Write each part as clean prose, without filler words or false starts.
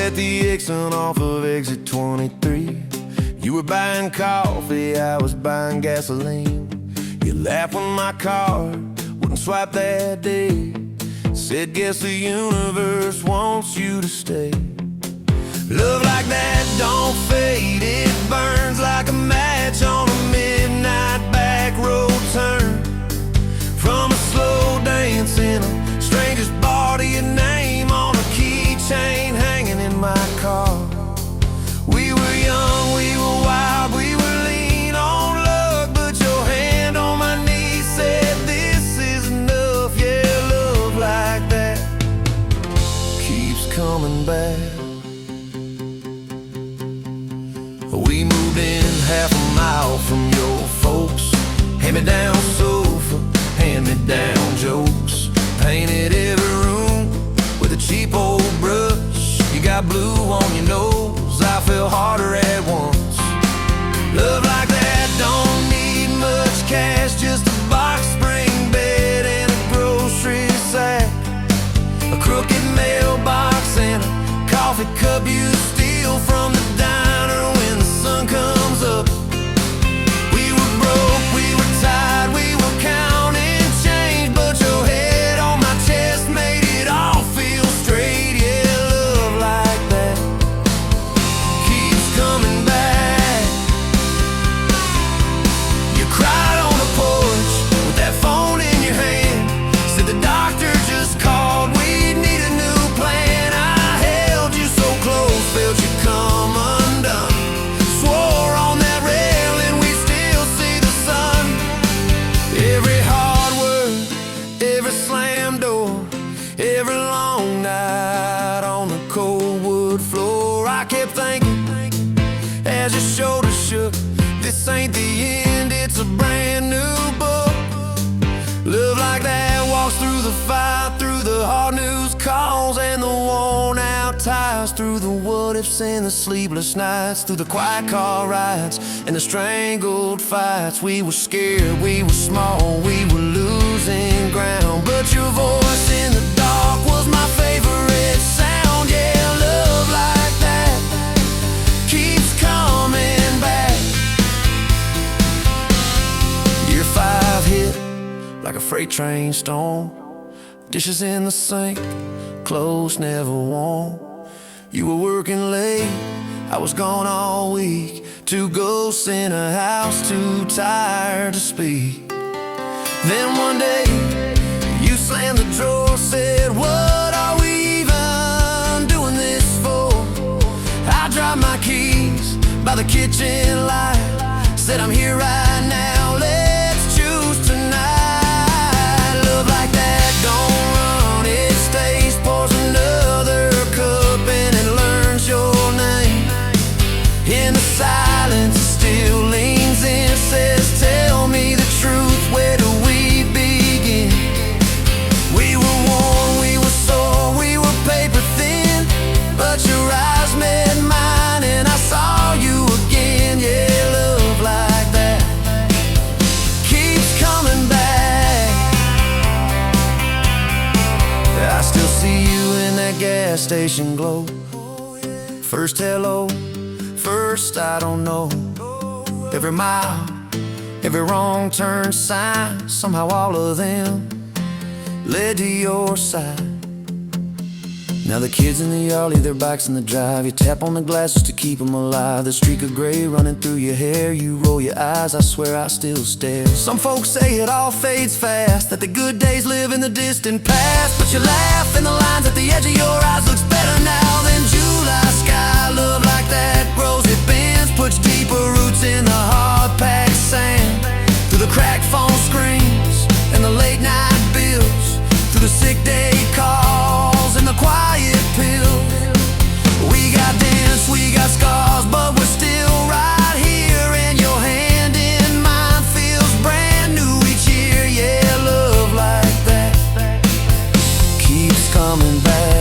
at the Exxon off of exit 23. You were buying coffee, I was buying gasoline. You laughed when my card wouldn't swipe that day. Said, guess the universe wants you to stay. Love like that don't fade, it burns like a match on a midnight back road turn. From a slow dance in a stranger's bar to your name on a keychain hanging in my car. We were young, we were wild, we were lean on luck, but your hand on my knee said this is enough. Yeah, love like that keeps coming back. We moved in half a mile from your folks. Hand-me-down sofa, hand-me-down jokes. Painted every room with a cheap old brush. You got blue on your nose, I fell harder at once. Love like that don't need much cash, just a box spring bed and a grocery sack, a crooked mailbox and a coffee cup you steal from the diner when the sun comes up. We were broke, we were tired, we were counting change, but your head on my chest made it all feel straight. Yeah, love like that keeps coming back. You cried on the porch with that phone in your hand. Said the doctor just called, we need a new plan. I held you so close, felt you come undone. Swore on that railing we still see the sun. Every hard word, every slam door, every long night on the cold wood floor. I kept thinking as your shoulders shook, this ain't the end, it's a brand new book. Love like that walks through the fire, through the hard news calls and the worn out tires, through the what ifs and the sleepless nights, through the quiet car rides and the strangled fights. We were scared, we were small, we were losing ground, but your voice in the dark was my favorite sound. Yeah, love like that keeps coming back. Year 5 hit like a freight train storm. Dishes in the sink, clothes never warm. You were working late, I was gone all week. 2 ghosts in a house, too tired to speak. Then one day, you slammed the drawer, said, what are we even doing this for? I dropped my keys by the kitchen light, said I'm here right now, let's choose tonight. Love like that don't run, it stays, pours another cup and it learns your name. In the silence it still leans in, says tell me the truth, where do we begin? We were worn, we were sore, we were paper thin, but your eyes met mine and I saw you again. Yeah, love like that keeps coming back. I still see you in that gas station glow. First hello, first I don't know. Every mile, every wrong turn sign, somehow all of them led to your side. Now the kids in the yard leave their bikes in the drive. You tap on the glasses to keep them alive. The streak of gray running through your hair. You roll your eyes, I swear I still stare. Some folks say it all fades fast, that the good days live in the distant past, but you laugh and the lines at the edge of your eyes looks better now than July sky. Love like that grows, it bends, puts deeper roots in the hard-packed sand. Through the cracked phone screens and the late night bills, through the sick day calls and the quiet pills. We got dents, we got scars, but we're still right here, and your hand in mine feels brand new each year. Yeah, love like that keeps coming back.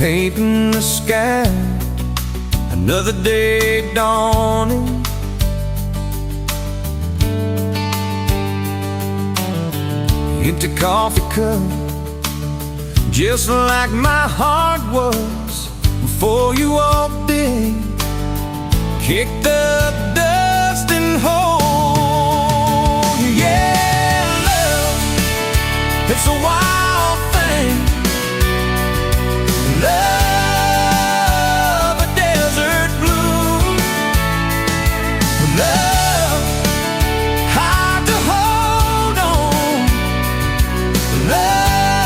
painting the sky, another day dawning. Empty coffee cup, just like my heart was before you walked in. Kicked up dust and hold. Yeah, love, it's a wild thing. Love, a desert bloom. Love, hard to hold on. Love,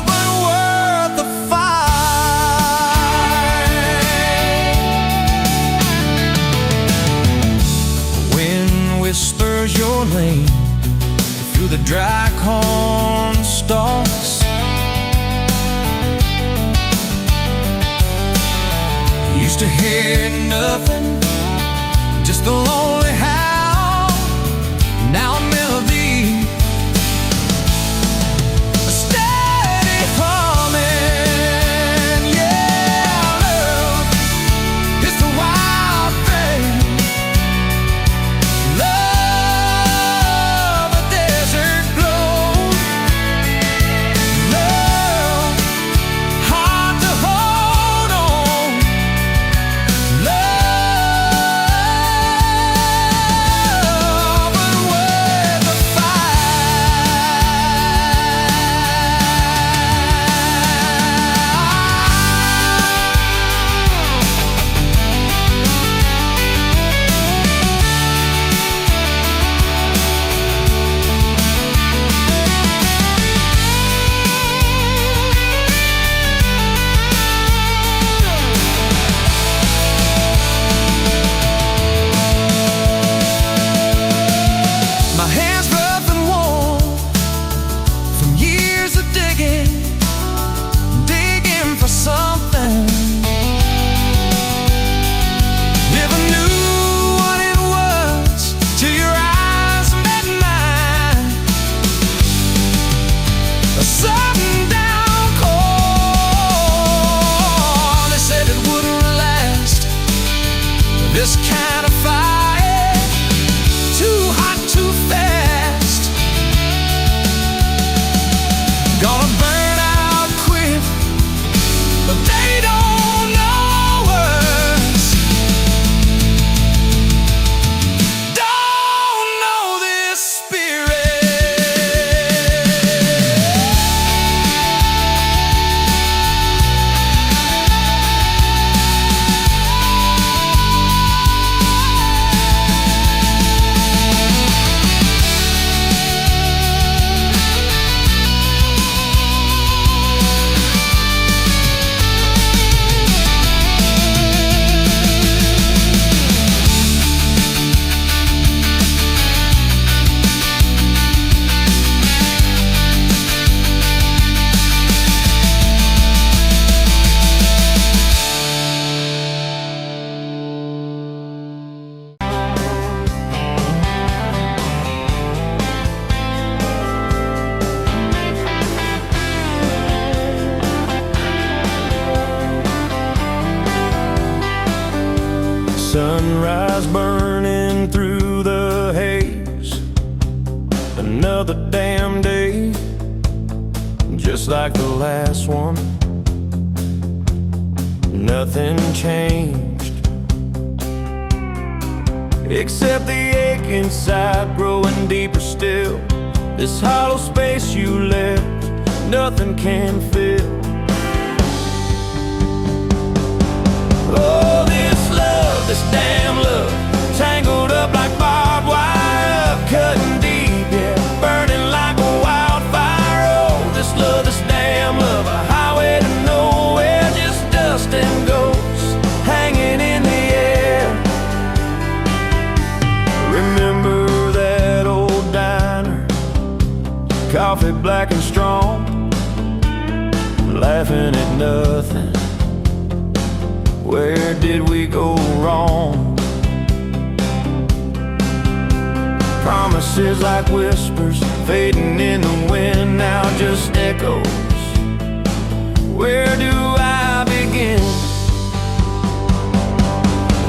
but worth the fight. Wind whispers your name through the dry corn stalks. Used to hear nothing, just the lonely howl. Now a melody, a steady humming. Yeah, love, it's the wild thing. Love, a desert glow. Love, hard to hold on. Love, but worth the My hands rough and warm from years of digging for something. Never knew what it was till your eyes met mine. A sundown call. They said it wouldn't last, this kind of fire. Too hot, too fast. Gonna burn out quick, but they don't know us. Don't know this sunrise burning through the haze. Another damn day, just like the last one. Nothing changed, except the ache inside growing deeper still. This hollow space you left, nothing can fill. Oh, this damn love, tangled up like barbed wire, cutting deep, yeah, burning like a wildfire. Oh, this damn love, a highway to nowhere, just dust and ghosts hanging in the air. Remember that old diner, coffee black and strong, laughing at nothing. Where did we go wrong? Promise promises like whispers fading in the wind, now just echoes. Where do I begin?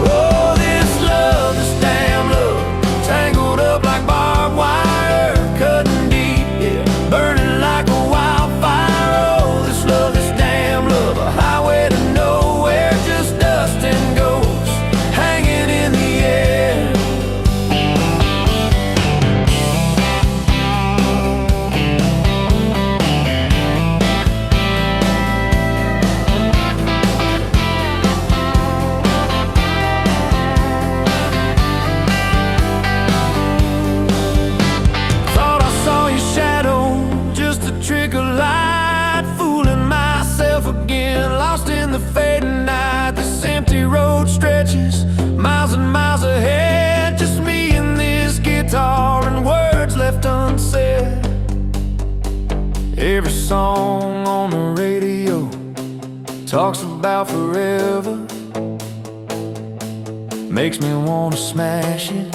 Oh, this love, this damn love, tangled up like barbed wire, cutting deep, yeah, burning like a wildfire. Oh, this love, this damn love, a highway to nowhere, just dust and ghosts hanging in the air. Road stretches miles and miles ahead, just me and this guitar and words left unsaid. Every song on the radio talks about forever, makes me wanna smash it.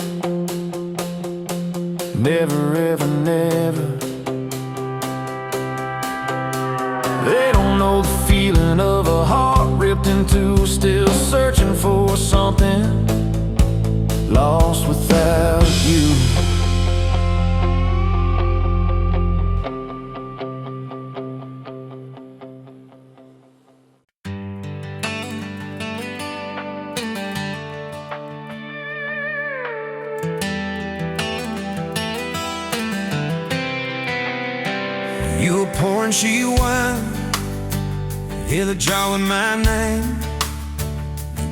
Never ever never. They don't know the feeling of a heart ripped in two, still searching for something, lost without you. You were pouring she wine, hear the jar with my name,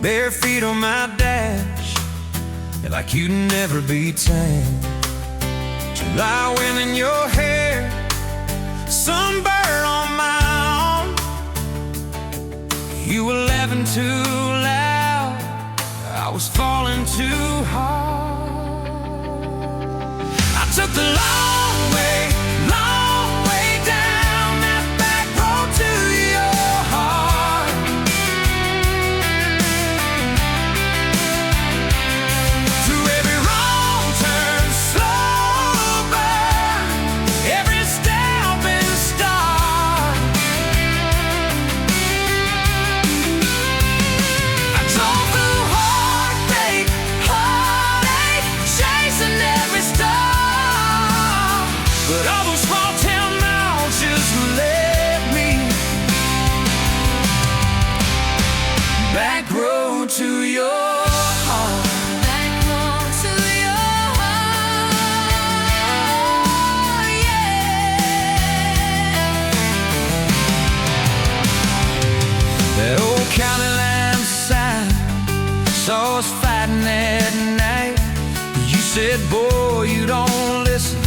bare feet on my dash, like you'd never be tamed. July wind in your hair, sunburn on my arm. You were laughing too loud, I was falling too hard. I took the long way down that back road to your heart. Through every wrong turn, slow burn, every step and start. I drove through heartbreak, heartache, chasing every star. But all those small town miles just led me back road to your heart. Back road to your heart, yeah. That old county line sign saw us fighting that night. You said, boy, you don't listen,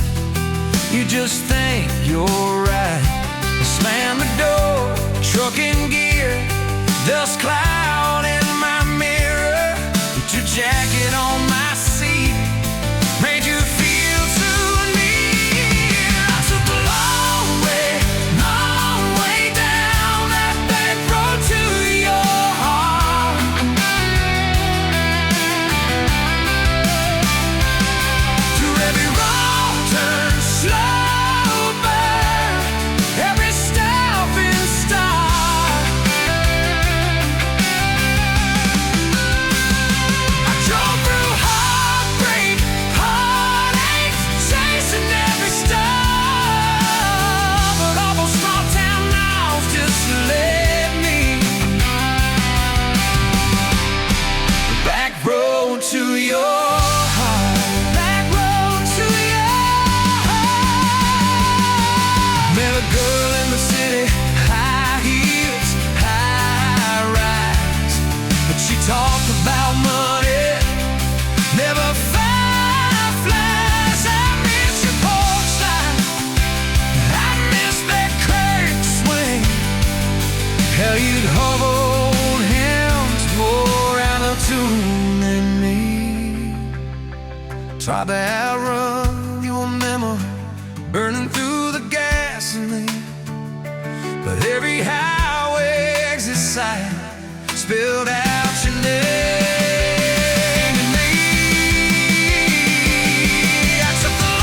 you just think you're right. Slam the door, truck in gear, dust cloud in my mirror. Put your jacket on my seat, made you feel too near. I took the long way down that back road to your heart. Through every wrong turn, slow burn, every step and start. I drove through heartbreak, heartache, chasing every star. But all those small town miles just led me back road to your heart. Back road to your heart. Met a girl in the city, high heels, high rise. But she talked about money, never fireflies. I miss your porch light, I miss that curtain swing. How you'd hold hands more out of tune than me. Tried to outrun your memory, burning through the gasoline. But every highway exit sign spilled out your name to me. I took the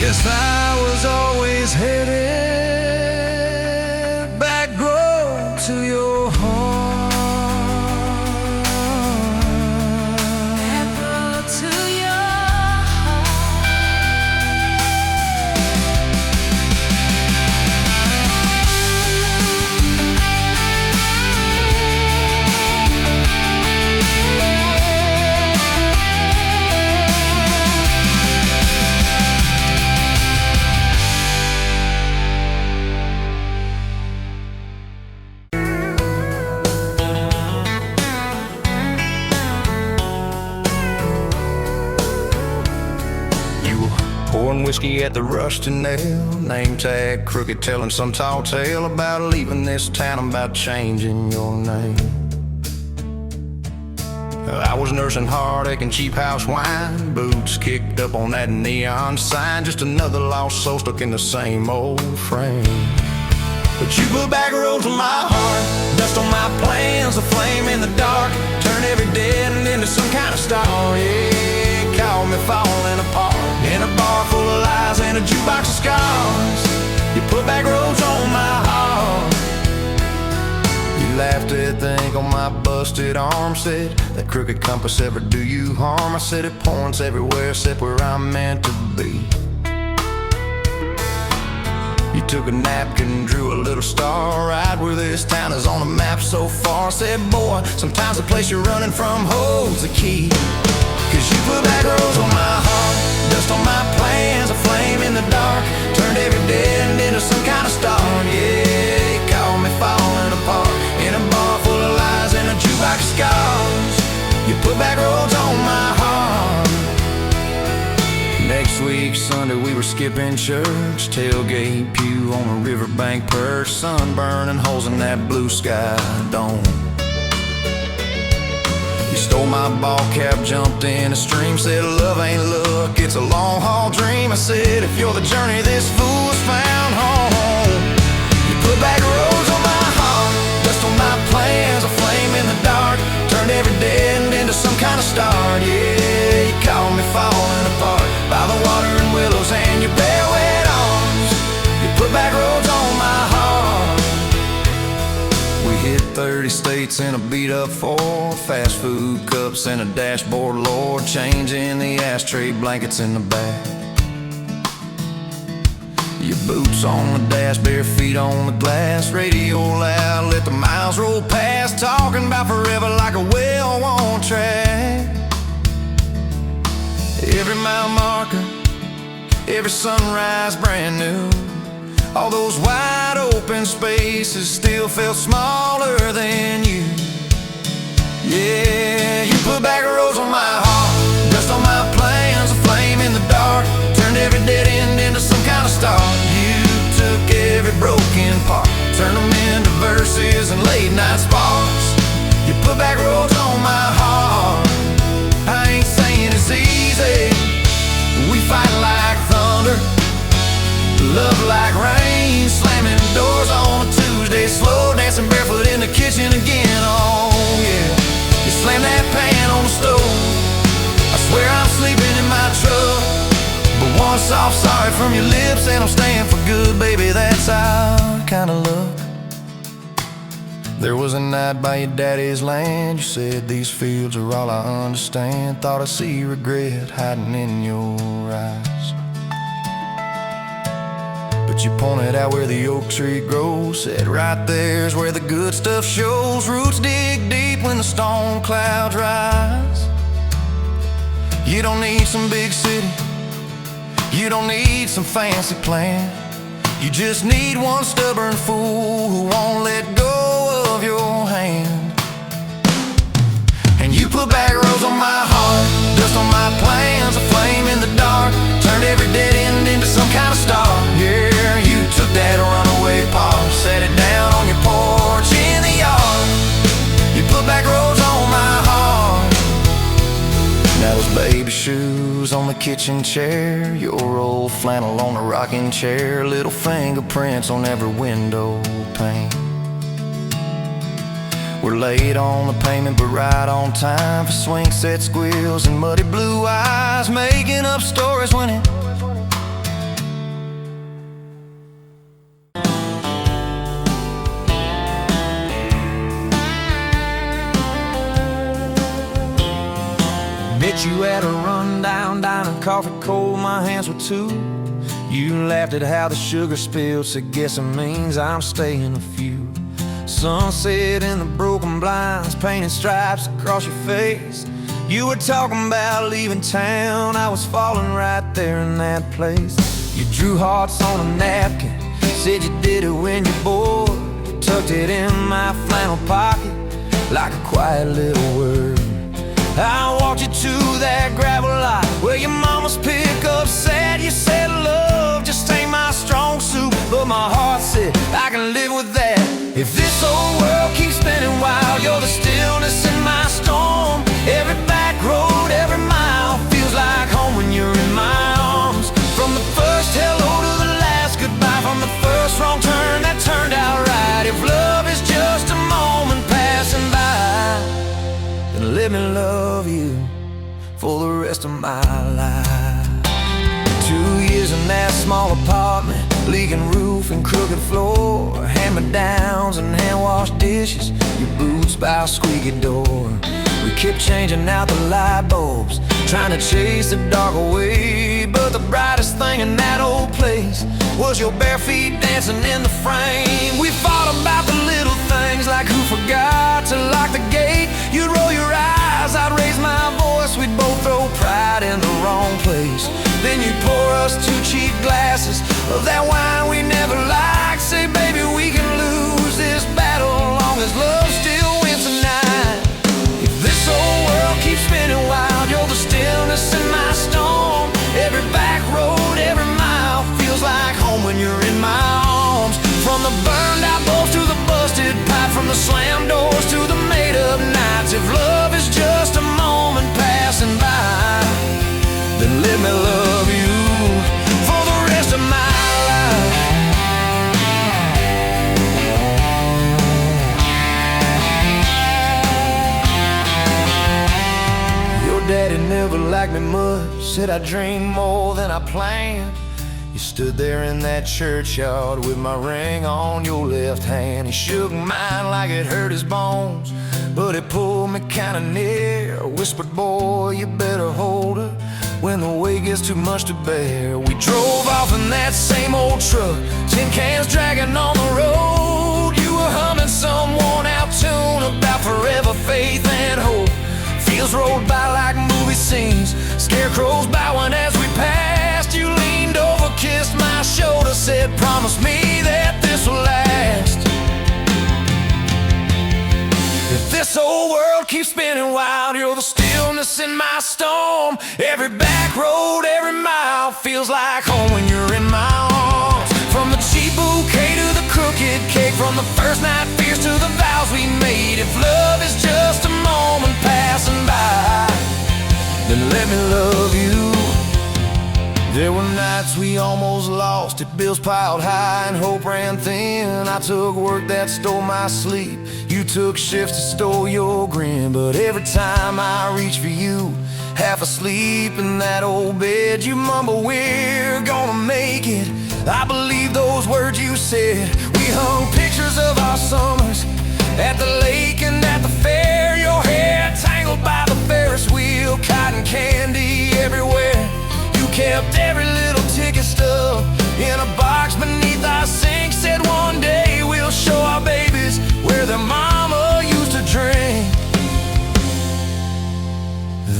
Guess I was always headed back road to your heart. Back road to your Pouring whiskey at the rusty nail, name tag crooked, telling some tall tale about leaving this town, about changing your name. I was nursing heartache and cheap house wine, boots kicked up on that neon sign, just another lost soul stuck in the same old frame. But you put back roads on my heart, dust on my plans, a flame in the dark, turn every dead end into some kind of star. Yeah, call me falling apart in a bar full of lies and a jukebox of scars. You put back roads on my heart. You laughed at the ink on my busted arm, said that crooked compass ever do you harm. I said it points everywhere except where I'm meant to be. You took a napkin and drew a little star right where this town is on the map so far. Said, boy, sometimes the place you're running from holds the key. Cause you put back roads on my heart, dust on my plans, a flame in the dark, turned every dead end into some kind of star. Yeah, you called me falling apart in a bar full of lies and a jukebox of scars. You put back roads on my heart. Next week, Sunday, we were skipping church, tailgate pew on a riverbank perch, sun burning holes in that blue sky dome. You stole my ball cap, jumped in a stream, said love ain't luck, it's a long haul dream. I said if you're the journey, this fool's found home. You put back roads on my heart, dust on my plans, a flame in the dark, turned every dead end into some kind of star. Yeah, you called me falling apart by the water and willows and your bare wet arms. You put back roads on my heart. We hit 30 states in a beat-up Ford, fast food cups and a dashboard, Lord, changing the ashtray blankets in the back. Your boots on the dash, bare feet on the glass, radio loud, let the miles roll past, talking about forever like a well-worn track. Every mile marker, every sunrise brand new. All those wide open spaces still felt smaller than you. Yeah, you put back roads on my heart, dust on my plans, a flame in the dark, turned every dead end into some kind of star. You took every broken part, turned them into verses and late night sparks. You put back roads on my heart. I ain't saying it's easy, we fight like thunder, love like rain, slamming doors on a Tuesday, slow dancing barefoot in the kitchen again. Oh yeah, you slam that pan on the stove, I swear I'm sleeping in my truck, but one soft sorry from your lips and I'm staying for good, baby, that's our kind of luck. There was a night by your daddy's land, you said these fields are all I understand, thought I see regret hiding in your eyes. But you pointed out where the oak tree grows, said right there's where the good stuff shows, roots dig deep when the storm clouds rise. You don't need some big city, you don't need some fancy plan, you just need one stubborn fool who won't let go of your hand. And you put back roads on my heart, dust on my plans, a flame in the dark, turned every dead end into some kind of star. Yeah, you took that runaway paw, set it down on your porch in the yard. You put back roads on my heart. Now those baby shoes on the kitchen chair, your old flannel on the rocking chair, little fingerprints on every window pane. We're late on the payment but right on time for swing set squeals and muddy blue eyes, making up stories when it Met you at a rundown diner, coffee cold, my hands were too. You laughed at how the sugar spilled, said guess it means I'm staying a few. Sunset in the broken blinds, painted stripes across your face. You were talking about leaving town, I was falling right there in that place. You drew hearts on a napkin, said you did it when you're bored. Tucked it in my flannel pocket like a quiet little word. I walked you to that gravel lot where your mama's pickup sat. You said love just ain't my strong suit, but my heart said I can live with that. If this old world keeps spinning wild, you're the stillness in my storm. Every back road, every mile feels like home when you're in my arms. From the first hello to the last goodbye, from the first wrong turn that turned out right. If love is just a moment passing by, then let me love you for the rest of my life. 2 years in that small apartment, leaking roof and crooked floor, hand-me-downs and hand-washed dishes, your boots by a squeaky door. We kept changing out the light bulbs, trying to chase the dark away. But the brightest thing in that old place was your bare feet dancing in the frame. We fought about the little things, like who forgot to lock the gate. You'd roll your eyes, I'd raise my voice, we'd both throw pride in the wrong place. Then you'd pour us 2 cheap glasses of that wine we never liked. Say, baby, we can lose this battle long as love still wins tonight. If this old world keeps spinning wild, you're the stillness in my storm. Every back road, every mile feels like home when you're in my arms. From the burned out bulbs to the busted pipe, from the slammed doors to the made up nights. If love is just a moment passing by, then let me love you for the rest of my life. Your daddy never liked me much, said I dreamed more than I planned. You stood there in that churchyard with my ring on your left hand. He shook mine like it hurt his bones, but it pulled me kinda near. Whispered, boy, you better hold her when the weight gets too much to bear. We drove off in that same old truck, tin cans dragging on the road. You were humming some worn out tune about forever faith and hope. Fields rolled by like movie scenes, scarecrows bowing as we passed. You leaned over, kissed my shoulder, said, promise me that this will last. If this old world keeps spinning wild, you're the stillness in my storm. Every back road, every mile feels like home when you're in my arms. From the cheap bouquet to the crooked cake, from the first night fears to the vows we made. If love is just a moment passing by, then let me love you. There were nights we almost lost it, bills piled high and hope ran thin. I took work that stole my sleep, you took shifts that stole your grin. But every time I reach for you, half asleep in that old bed, you mumble, we're gonna make it. I believe those words you said. We hung pictures of our summers at the lake and at the fair. Your hair tangled by the Ferris wheel, cotton candy everywhere. You kept every little ticket stub in a box beneath our sink. Said one day we'll show our babies where their mama used to drink.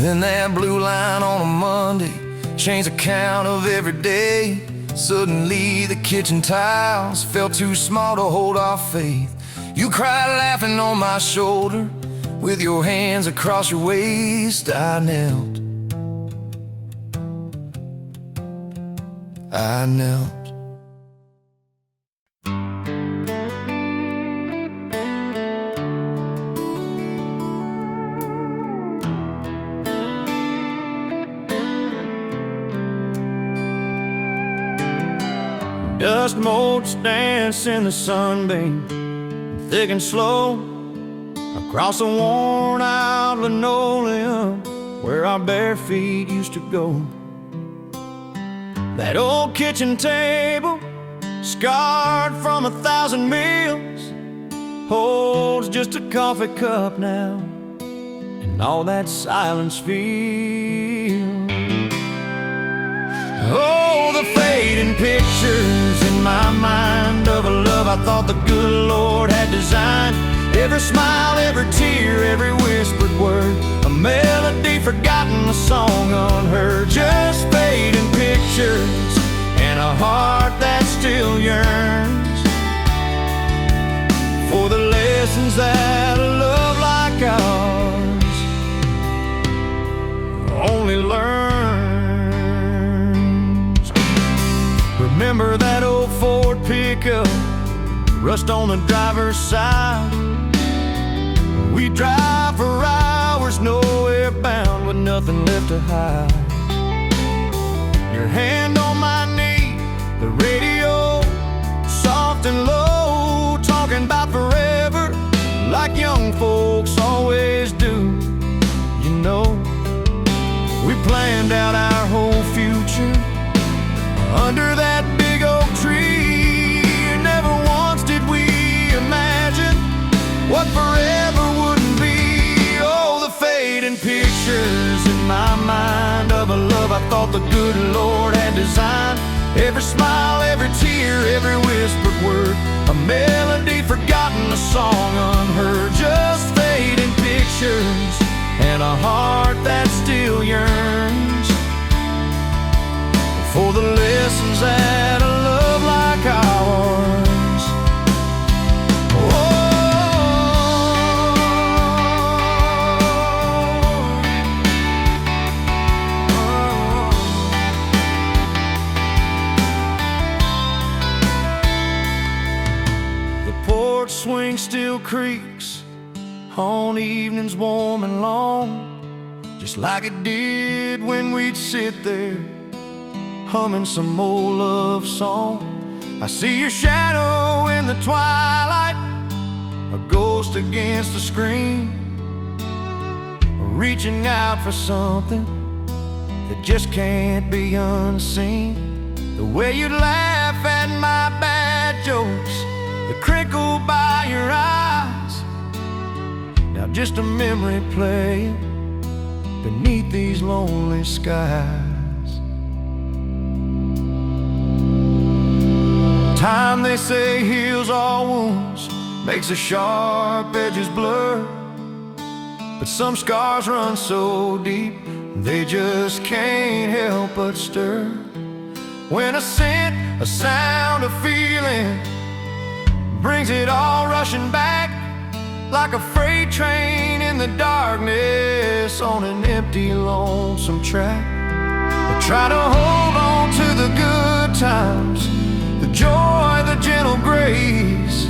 Then that blue line on a Monday changed the count of every day. Suddenly the kitchen tiles felt too small to hold our faith. You cried laughing on my shoulder, with your hands across your waist. I knelt. Dust motes dance in the sunbeam, thick and slow, across the worn out linoleum where our bare feet used to go. That old kitchen table, scarred from 1,000 meals, holds just a coffee cup now, and all that silence feels. Oh, the fading pictures in my mind of a love I thought the good Lord had designed. Every smile, every tear, every whispered word, a melody forgotten, a song unheard. Just fading pictures and a heart that still yearns for the lessons that a love like ours only learns. Remember that old Ford pickup, rust on the driver's side. We drive for hours, nowhere bound, with nothing left to hide. Your hand on my knee, the radio soft and low, talking about forever like young folks always do. You know, we planned out our whole future under that big oak tree. Never once did we imagine what forever wouldn't be. Oh, the fading pictures in my mind of a love I thought the good Lord had designed. Every smile, every tear, every whispered word, a melody forgotten, a song unheard. Just fading pictures and a heart that still yearns for the lessons that a love like ours. Swing still creaks on evenings warm and long, just like it did when we'd sit there humming some old love song. I see your shadow in the twilight, a ghost against the screen, reaching out for something that just can't be unseen. The way you'd laugh at my bad jokes, the crinkle by your eyes, now just a memory playing beneath these lonely skies. Time, they say, heals all wounds, makes the sharp edges blur, but some scars run so deep they just can't help but stir. When a scent, a sound, a feeling brings it all rushing back, like a freight train in the darkness on an empty, lonesome track. I try to hold on to the good times, the joy, the gentle grace,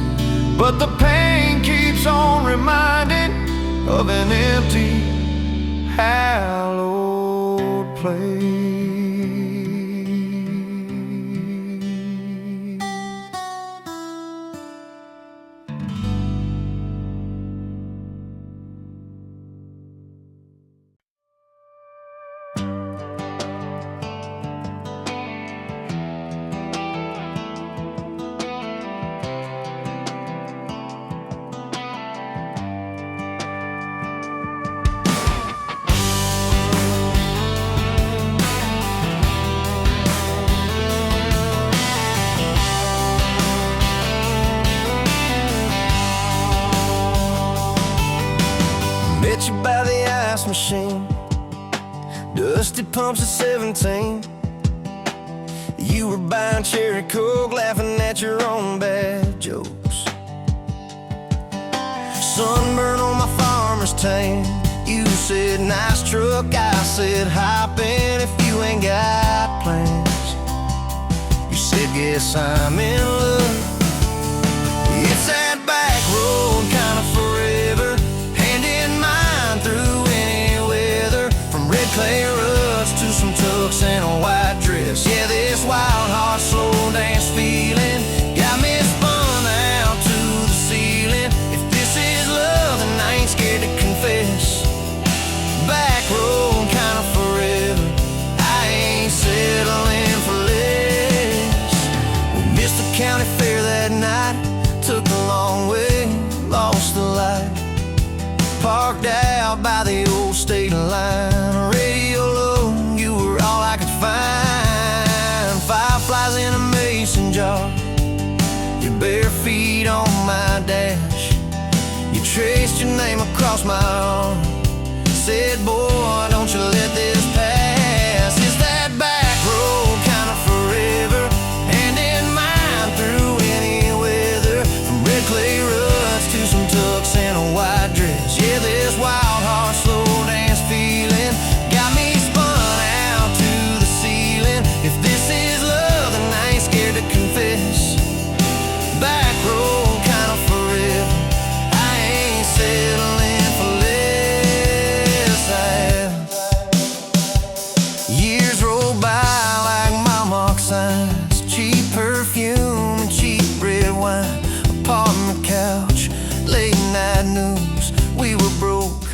but the pain keeps on reminding of an empty, hallowed place. Met you by the ice machine, dusty pumps at 17. You were buying cherry coke, laughing at your own bad jokes. Sunburn on my farmer's tan, you said nice truck, I said hop in if you ain't got plans. You said guess I'm in love. It's that back road kind of forever, hand in mine through any weather, from red clay ruts to some tux and a white dress. Yeah, this wild heart slow dance feeling got me spun out to the ceiling. If this is love, then I ain't scared to confess. Back road kind of forever, I ain't settling for less. We missed the county flies in a mason jar, your bare feet on my dash. You traced your name across my arm, said, boy, don't you let this pass. Is that back road kind of forever, hand in mine through any weather? From red clay ruts to some tucks and a white dress. Yeah, this wild heart slow dance feeling got me spun out to the ceiling. If this is love, then I ain't scared to confess. Back road kind of forever, I ain't settling for less. Years roll by like mile mark signs, cheap perfume and cheap red wine, apartment couch, late night news. We were broke,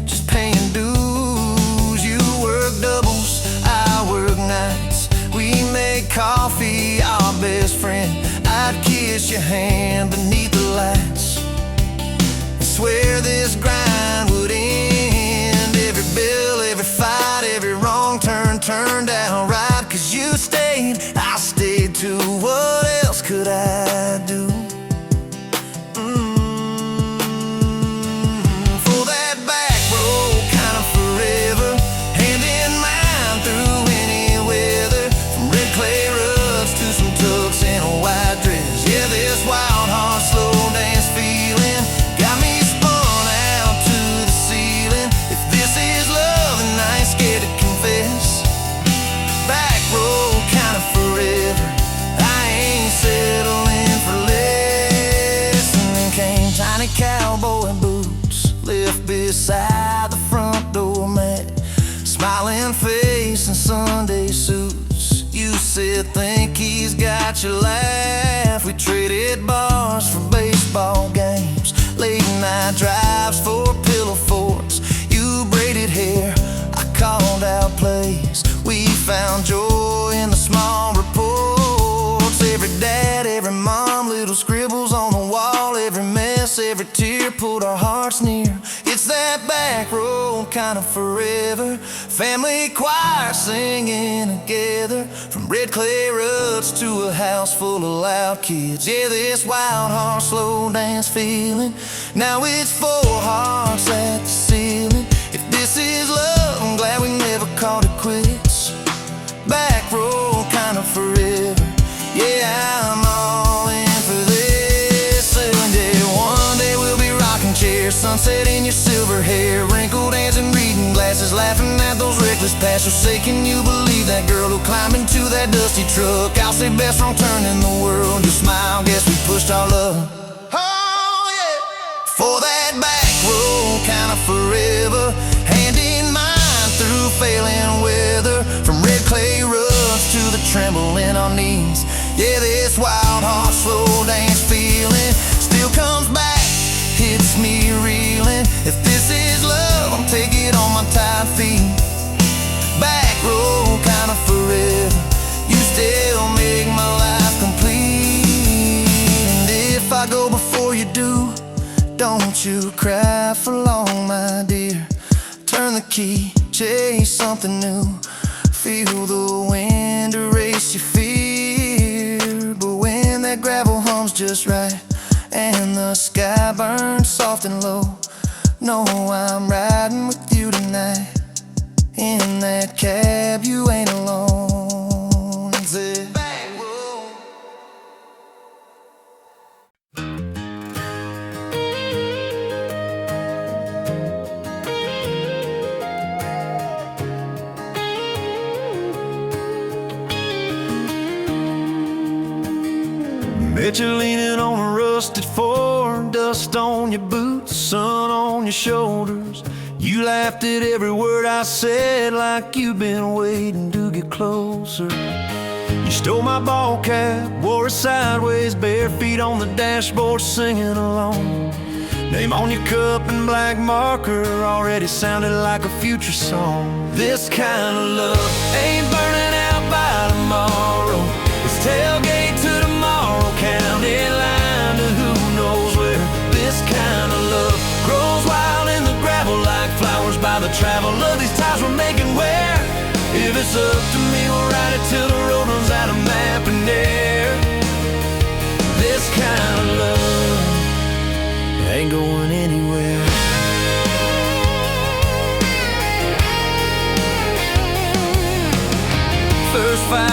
just paying dues. You work doubles, I work nights. We made coffee our best friend. I'd kiss your hand beneath the lights and swear this grind would end. Every bill, every fight, every wrong turn turned out right. Cause you stayed, I stayed too. What else could I do? For that back road kind of forever, hand in mine through any weather. From red clay ruts to some tucks and a white dress. Yeah, this wild heart slow dance feeling got me spun out to the ceiling. If this is love, then I ain't scared to confess. Back road kind of forever, I ain't settling for less. And then came tiny cowboy boots, left beside the front door mat, smiling face and Sunday suits. You said, think he's got your laugh. We traded bars for baseball games, late night drives for pillow forts. You braided hair, I called out plays. We found joy in the small reports. Every dad, every mom, little scribbles on the wall. Every mess, every tear pulled our hearts near. It's that back road kind of forever, family choir singing together. From red clay ruts to a house full of loud kids. Yeah, this wild heart slow dance feeling, now it's four hearts at the ceiling. If this is love, I'm glad we never called it quits. Back road kind of forever, yeah, I'm all in for this. And yeah, one day we'll be rocking chairs, sunset in your silver hair, wrinkled hands and reading glasses, laughing at those reckless past. So say, can you believe that girl who climbed into that dusty truck? I'll say best wrong turn in the world. You smile, guess we pushed our love. Oh yeah, for that back road kind of forever, hand in mine through failing weather. From red clay ruts to the tremble in our knees. Yeah, this wild heart slow dance feeling still comes back, hits me reeling. If this is love, I'm taking on my tired feet. Back road kind of forever, you still make my life complete. And if I go before you do, don't you cry for long, my dear. Turn the key, chase something new, feel the wind erase your fear. But when that gravel hums just right and the sky burns soft and low, know I'm riding with you tonight. In that cab, you ain't alone. It's it. Bet you're leaning on a rusted Ford, dust on your boots, sun on your shoulders. You laughed at every word I said, like you've been waiting to get closer. You stole my ball cap, wore it sideways, bare feet on the dashboard, singing along. Name on your cup in black marker already sounded like a future song. This kind of love ain't burning out by tomorrow. It's tailgate to tomorrow, county line to who knows where. This kind of love grows wild in the gravel like flowers by the travel of these ties we're making. Where if it's up to me, we'll ride it till the road runs out of map. And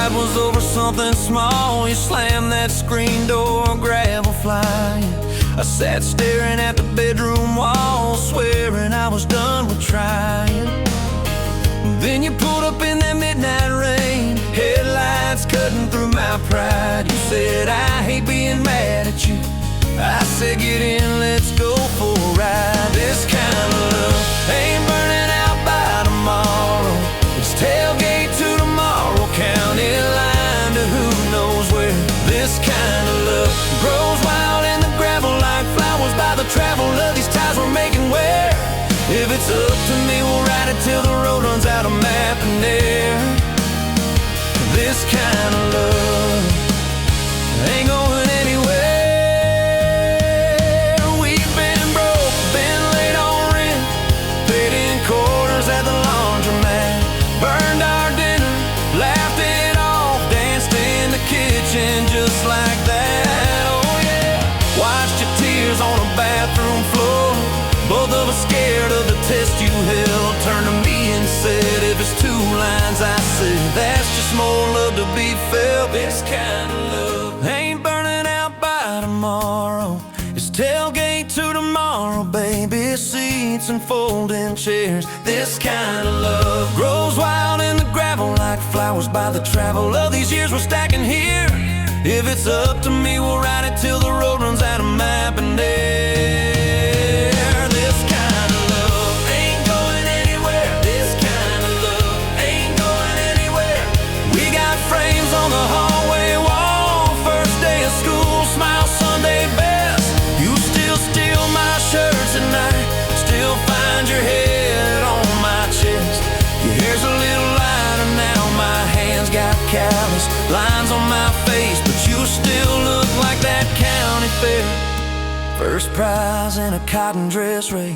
fight was over something small. You slammed that screen door, gravel flying. I sat staring at the bedroom wall, swearing I was done with trying. Then you pulled up in that midnight rain, headlights cutting through my pride. You said, I hate being mad at you. I said, get in, let's go for a ride. This kind of love ain't burning out by tomorrow. It's tailgate to tomorrow, county line to who knows where. This kind of love grows wild in the gravel like flowers by the travel of these ties we're making where. If it's up to me, we'll ride it till the road runs out of map and air. This kind of love ain't going anywhere. We've been broke, been late on rent, paid in quarters at the laundromat, burned our dinner, laughed it off, danced in the kitchen just like that. Oh yeah, watched your tears on a bathroom floor. Both of us scared of the test you held. Turned to me and said, if it's two lines I said, that's just more love to be felt. This kind of love ain't burning out by tomorrow. It's tailgate to tomorrow, baby seats and folding chairs. This kind of love grows wild in the gravel like flowers by the travel of these years we're stacking here. If it's up to me, we'll ride it till the road runs out of map and air. On the hallway wall, first day of school, smile Sunday best. You still steal my shirts at night, still find your head on my chest. Your hair's a little lighter now, my hands got callous lines on my face, but you still look like that county fair. First prize in a cotton dress race.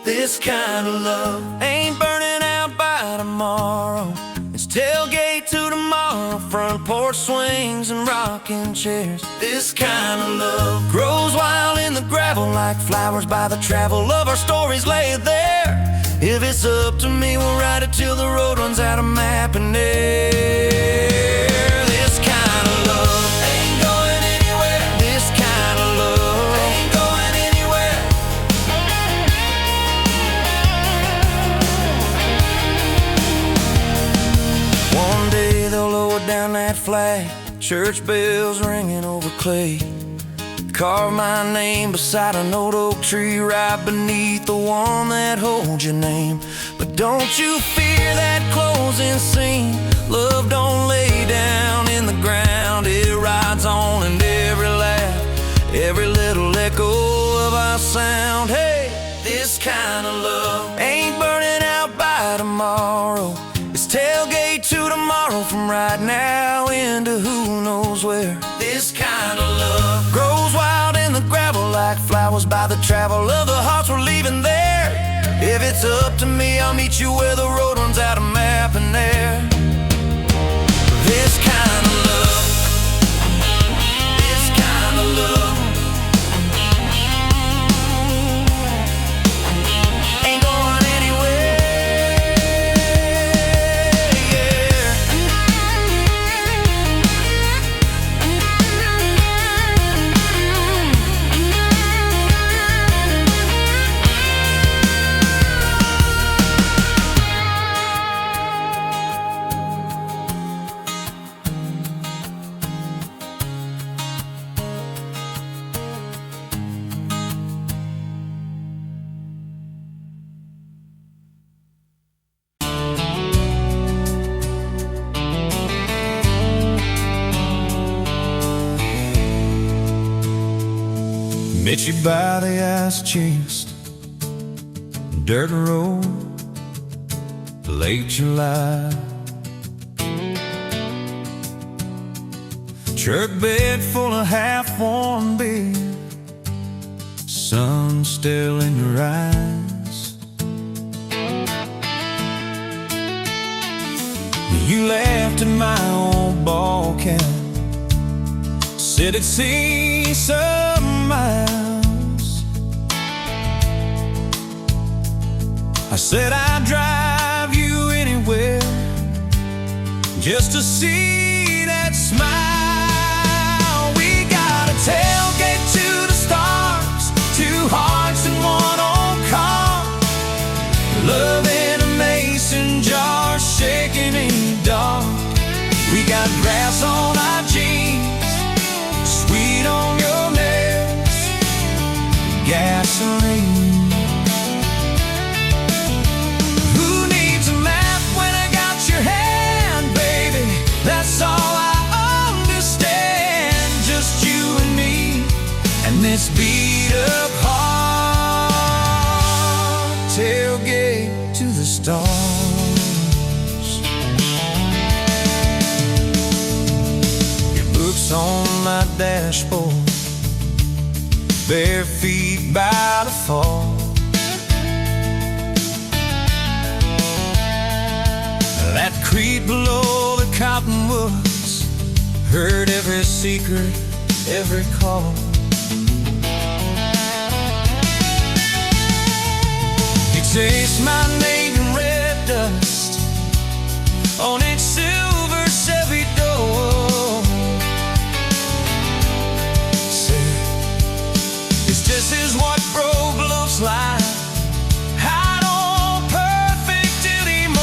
This kind of love ain't burning out by tomorrow. It's tailgate to tomorrow, front porch swings and rocking chairs. This kind of love grows wild in the gravel like flowers by the travel of our stories laid there. If it's up to me, we'll ride it till the road runs out of map and air. This kind of love ain't going anywhere. This kind of love ain't going anywhere. One day they'll lower down that flag, church bells ringing over clay. Carve my name beside an old oak tree right beneath the one that holds your name. But don't you fear that closing scene. Love don't lay down in the ground. It rides on in every laugh, every little echo of our sound. Hey, this kind of love ain't burning out by tomorrow. It's tailgate to tomorrow, from right now into who knows where. This kind of love grows wild in the gravel like flowers by the travel of the hearts we're leaving there. If it's up to me, I'll meet you where the road runs out of map and air. This kind of love, this kind of love ain't going anywhere, yeah. Met you by the ice chest, dirt road, late July. Truck bed full of half-warm beer, sun still in your eyes. You laughed at my old ball cap, said it'd see some miles. I said I'd drive you anywhere just to see smile. We got a tailgate to the stars, two hearts in one old car, love in a mason jar, shaking in the dark. We got grass on our jeans, sweet on your lips, gasoline. Who needs a map when I got your hand, baby? That's all I understand. Just you and me, and this beat up heart, tailgate to the stars. On my dashboard, bare feet by the fall. That creek below the cottonwoods, heard every secret, every call. He chased my name in red dust on its silver Chevy door. This is what broke looks like. I don't perfect anymore.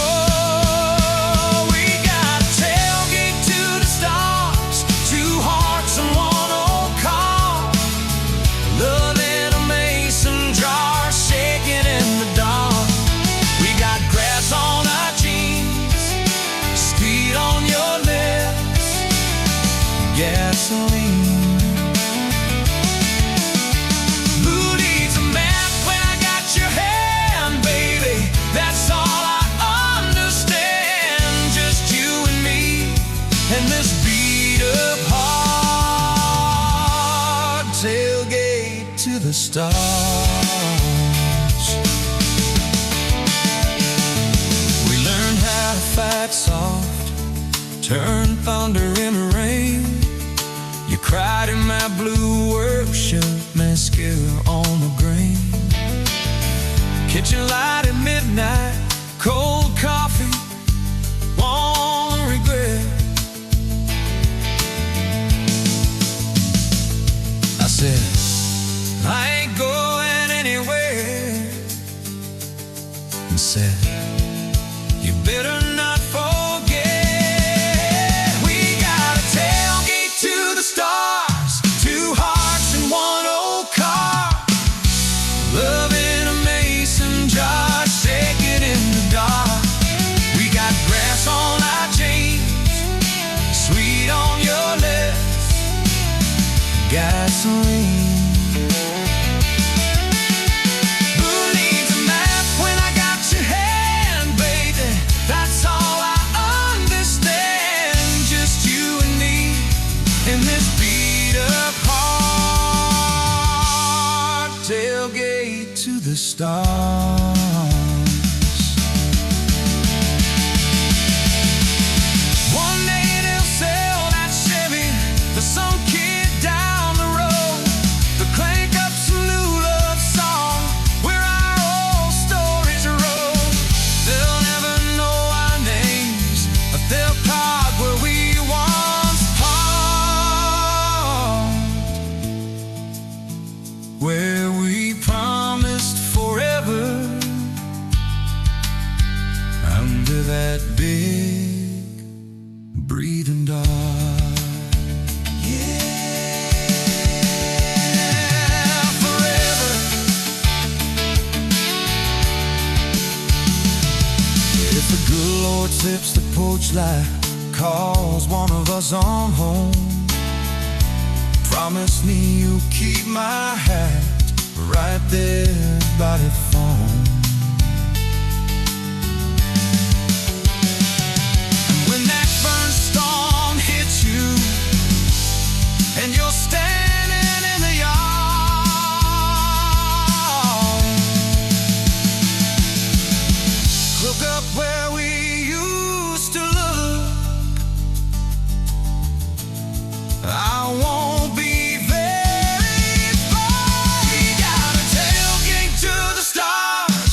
We got a tailgate to the stars, two hearts in one old car, love in a mason jar, shaking in the dark. We got grass on our jeans, speed on your lips, gasoline. That's all I understand. Just you and me, and this beat up heart, tailgate to the stars. We learned how to fight soft, turn thunder into rain. You cried in my blue work shirt, mascara on the grain. Kitchen light at midnight, cold coffee, won't regret. I said, I ain't going anywhere. And said, you better not forget. We got a tailgate to the stars, two hearts in one old car, love in a mason jar, shaking in the dark. We got grass on our jeans, sweet on your lips, gasoline. Who needs a map when I got your hand, baby? That's all I understand. Just you and me in this beat up heart, tailgate to the stars. One day they'll sell that Chevy to some kid down the road. They'll crank up some new love song where our old stories roll. They'll never know our names, but they'll park where we once parked, where we promised forever under that big breathing dog. Yeah, forever. If the good Lord sips the porch light, calls one of us on home, promise me you'll keep my hat right there by the phone. When that burn storm hits you and you're standing in the yard, look up where we used to look. I won't be very far. We got a tailgate to the stars,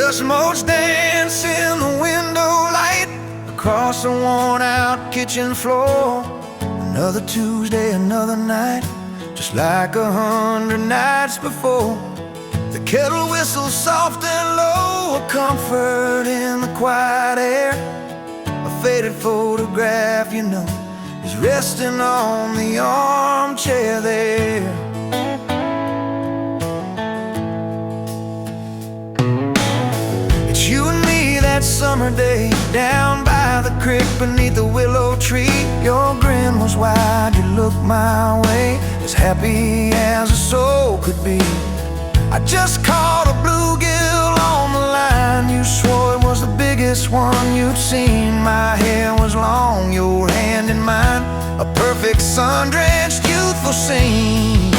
Dust motes dance in the window light across the worn-out kitchen floor. Another Tuesday, another night, just like 100 nights before. The kettle whistles soft and low, a comfort in the quiet air. A faded photograph, you know, is resting on the armchair there. It's you and me that summer day, down by the creek beneath the willow tree. Your grin was wide, you looked my way, as happy as a soul could be. I just caught a bluegill on the line. You swore it was the biggest one you'd seen. My hair was long, your hand in mine, a perfect sun-drenched youthful scene.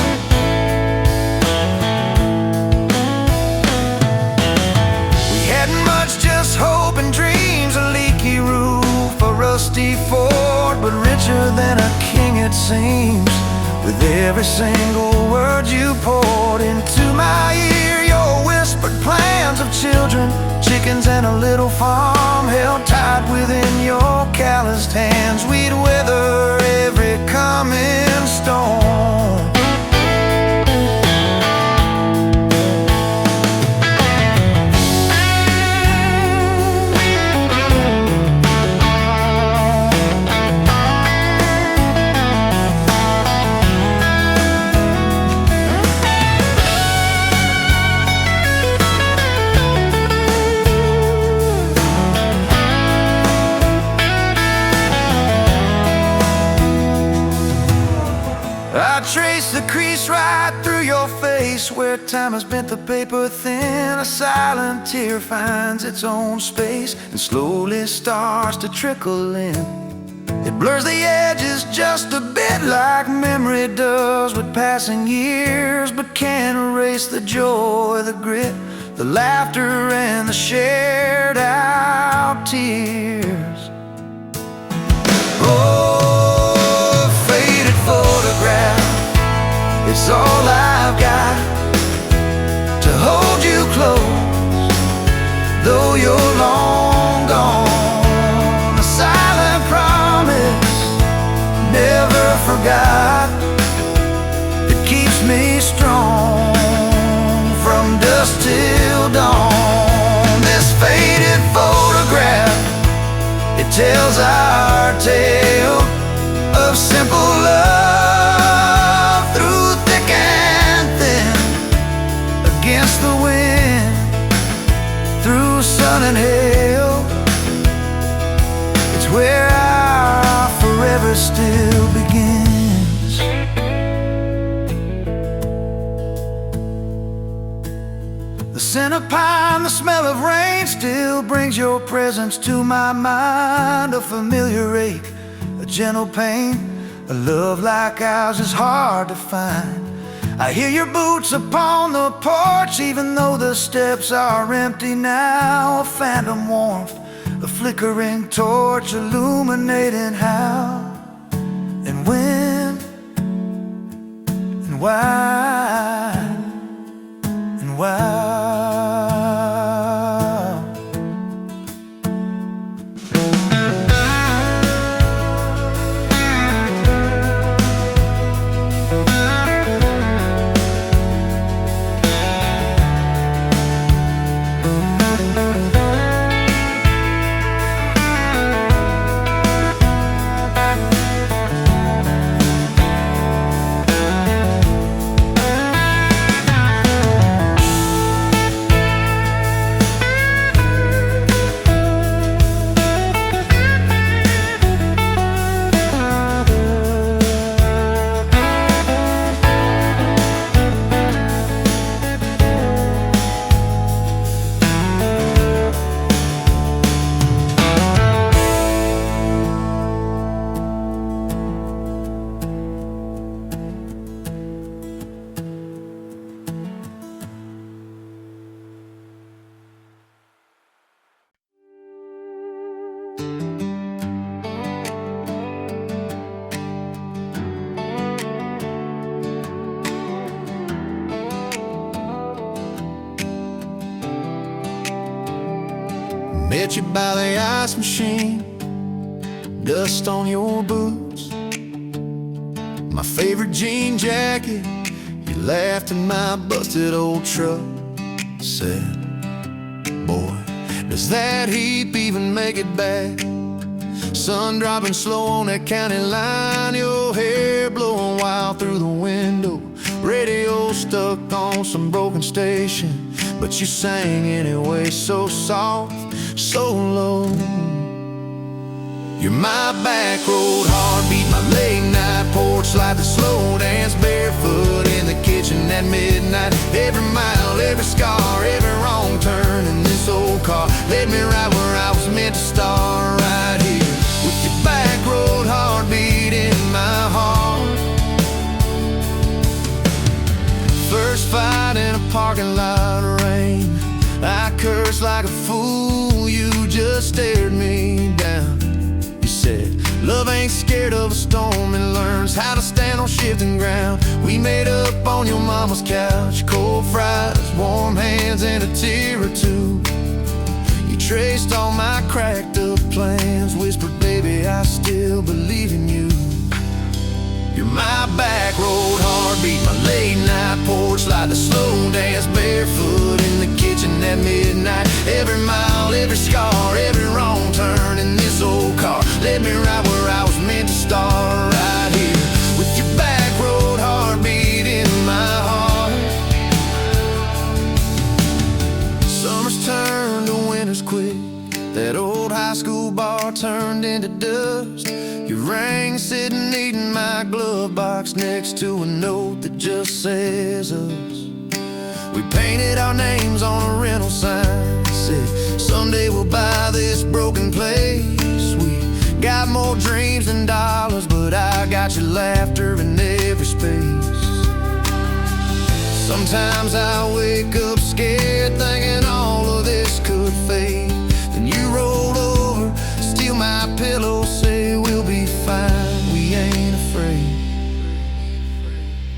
We hadn't much, just hope and dreams, a leaky roof, a rusty fort, but richer than a king it seems. With every single word you poured into my ear, your whispered plans of children, chickens and a little farm held tight within your calloused hands. We'd weather every coming storm. I trace the crease right through your face, where time has bent the paper thin. A silent tear finds its own space and slowly starts to trickle in. It blurs the edges just a bit, like memory does with passing years, but can't erase the joy, the grit, the laughter and the shared out tears. Oh, faded photograph, it's all I've got to hold you close, though you're long gone. A silent promise, never forgot, it keeps me strong from dusk till dawn. This faded photograph, it tells our tale of simple love through thick and thin, against the wind, through sun and hail. It's where our forever still begins. The scent of pine, the smell of rain still brings your presence to my mind. A familiar ache, a gentle pain, a love like ours is hard to find. I hear your boots upon the porch, even though the steps are empty now. A phantom warmth, a flickering torch, illuminating how and when and why and why. Met you by the ice machine, dust on your boots, my favorite jean jacket. You laughed at my busted old truck. Said, boy, does that heap even make it back? Sun dropping slow on that county line, your hair blowing wild through the window, radio stuck on some broken station, but you sang anyway, so soft, so low. You're my back road heartbeat, my late night porch light, the slow dance barefoot in the kitchen at midnight. Every mile, every scar, every wrong turn in this old car led me right where I was meant to start, right here with your back road heartbeat in my heart. First fight in a parking lot of rain, I cursed like a fool, you just stared me down. You said, love ain't scared of a storm, it learns how to stand on shifting ground. We made up on your mama's couch, cold fries, warm hands, and a tear or two. You traced all my cracked up plans, whispered, baby, I still believe in you. You're my back road heartbeat, my late night porch light, the slow dance barefoot in the kitchen at midnight. Every mile, every scar, every wrong turn in this old car led me right where I was meant to start, right here with your back road heartbeat in my heart. Summers turned to winters quick, that old high school bar turned into dust. Your ring sitting neat in my glove box next to a note that just says us. We painted our names on a rental sign, said someday we'll buy this broken place. We got more dreams than dollars, but I got your laughter in every space. Sometimes I wake up scared, thinking all of this could fade. Then you roll over, steal my pillow, say we'll be fine, we ain't afraid.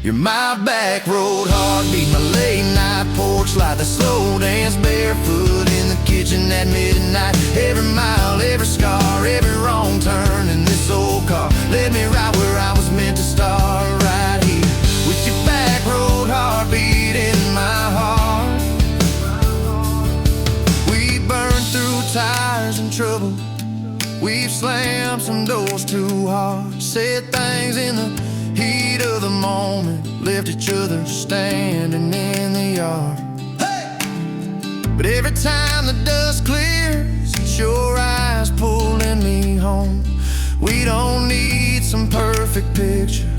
You're my back road heartbeat, my late night porch light, the slow dance barefoot in the kitchen at midnight. Every mile, every scar, every wrong turn in this old car led me right where I was meant to start, right here with your back road heartbeat in my heart. We burned through tires and trouble, we've slammed some doors too hard, said things in the heat of the moment, left each other standing in the yard. Hey! But every time the dust clears, it's your eyes pulling me home. We don't need some perfect picture,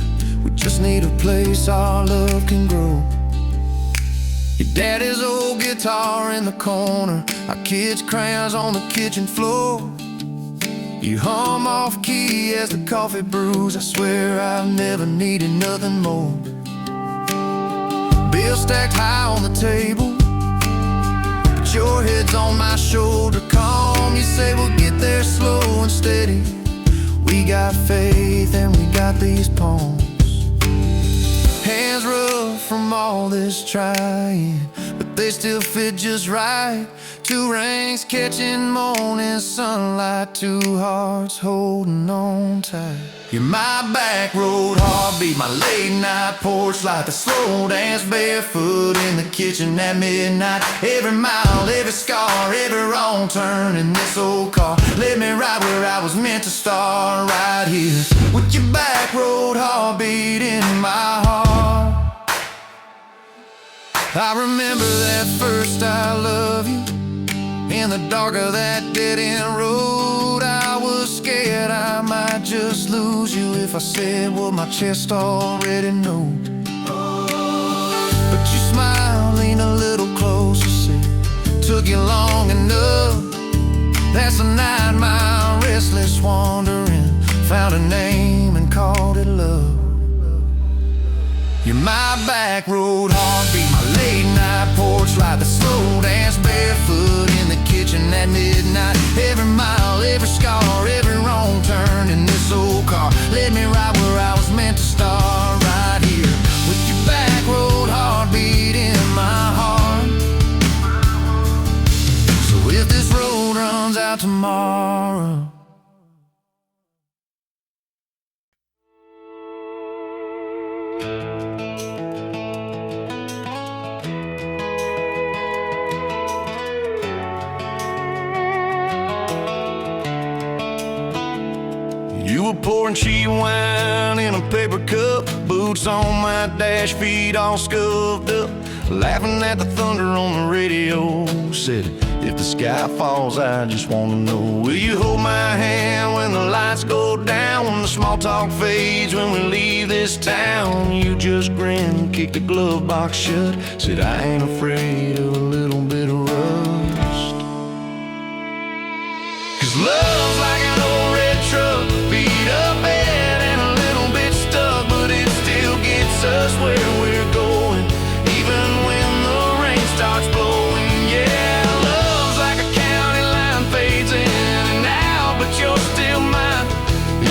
we just need a place our love can grow. Your daddy's old guitar in the corner, our kids' crayons on the kitchen floor. You hum off key as the coffee brews, I swear I've never needed nothing more. Bills stacked high on the table, but your head's on my shoulder, calm. You say we'll get there slow and steady. We got faith and we got these palms. Hands rough from all this trying, but they still fit just right. Two rings catching morning sunlight, two hearts holding on tight. You're my back road heartbeat, my late night porch light, the slow dance barefoot in the kitchen at midnight. Every mile, every scar, every wrong turn in this old car led me right where I was meant to start, right here with your back road heartbeat in my heart. I remember that first I love you, in the dark of that dead-end road. I was scared I might just lose you if I said what my chest already knows. But you smiled, leaned a little closer, said, took you long enough. That's a 9-mile restless wandering, found a name and called it love. You're my back road heartbeat, my late night porch light, the slow dance barefoot in the kitchen at midnight. Every mile, every scar, every wrong turn in this old car led me right where I was meant to start, right here with your back road heartbeat in my heart. So if this road runs about tomorrow. You were pouring cheap wine in a paper cup, boots on my dash, feet all scuffed up, laughing at the thunder on the radio. Said, if the sky falls, I just wanna know, will you hold my hand when the lights go down, when the small talk fades, when we leave this town? You just grinned, kicked the glove box shut, said, I ain't afraid of a little bit of rust. 'Cause love's like an old red truck, beat up bed and a little bit stuck, but it still gets us where we're going, even when the rain starts blowing. Yeah, love's like a county line, fades in and out, but you're still mine.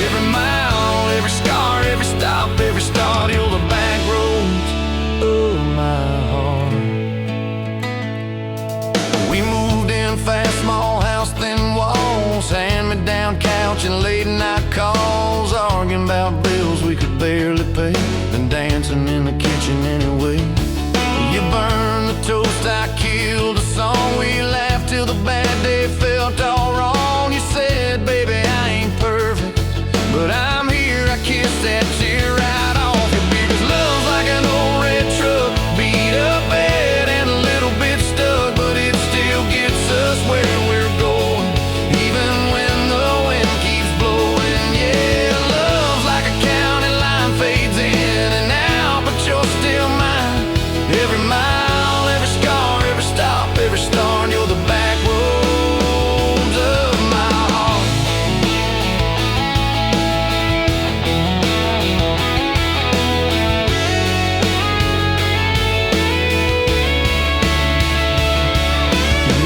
Every mile, every scar, every stop, every start, you're the back roads of my heart. We moved in fast, small house, thin walls, hand-me-down couch and late-night calls, arguing about bills we could barely pay, then dancing in the kitchen anyway. You burned the toast, I killed the song, we laughed till the bad day felt all wrong. You said, baby, I ain't perfect, but I'm here, I kissed that tear right off your beard. 'Cause love's like an old red truck, beat up bed and a little bit stuck, but it still gets us where we're going, even when the wind keeps blowing. Yeah, love's like a county line, fades in and out, but you're still mine. Every mile, every scar, every stop, every start, you're the back roads of my heart.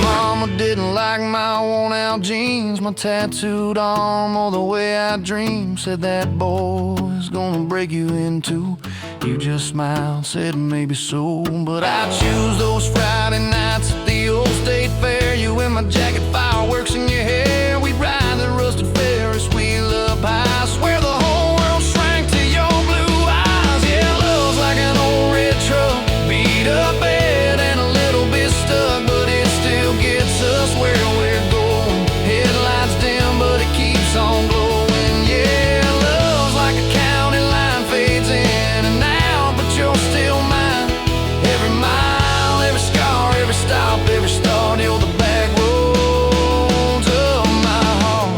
Mama didn't like my worn-out jeans, my tattooed arm, or the way I dream. Said that boy's gonna break you in two. You just smiled, said maybe so, but I choose those Friday nights at the old state fair. You in my jacket, fireworks in your hair. We ride the rusted Ferris wheel up high. Swear the whole world shrank to your blue eyes. Yeah, love's like an old red truck, beat up bed and a little bit stuck, but it still gets us where we're going. Headlights dim, but it keeps on glowing. Yeah, love's like a county line, fades in and out, but you're still mine. Every mile, every scar, every stop, every start, you're the back roads of my heart.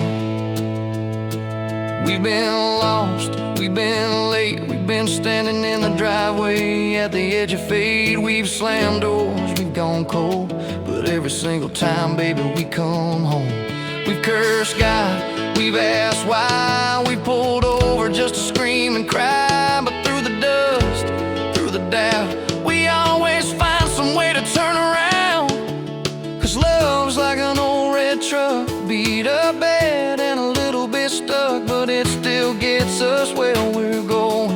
We've been lost, we've been late, we've been standing in the driveway at the edge of fate. We've slammed doors, we've gone cold, but every single time, baby, we come home. We've cursed God, we've asked why, we pulled over just to scream and cry, but through the dust, through the doubt, we always find some way to turn around. 'Cause love's like an old red truck, beat up bed and a little bit stuck, but it still gets us where we're going,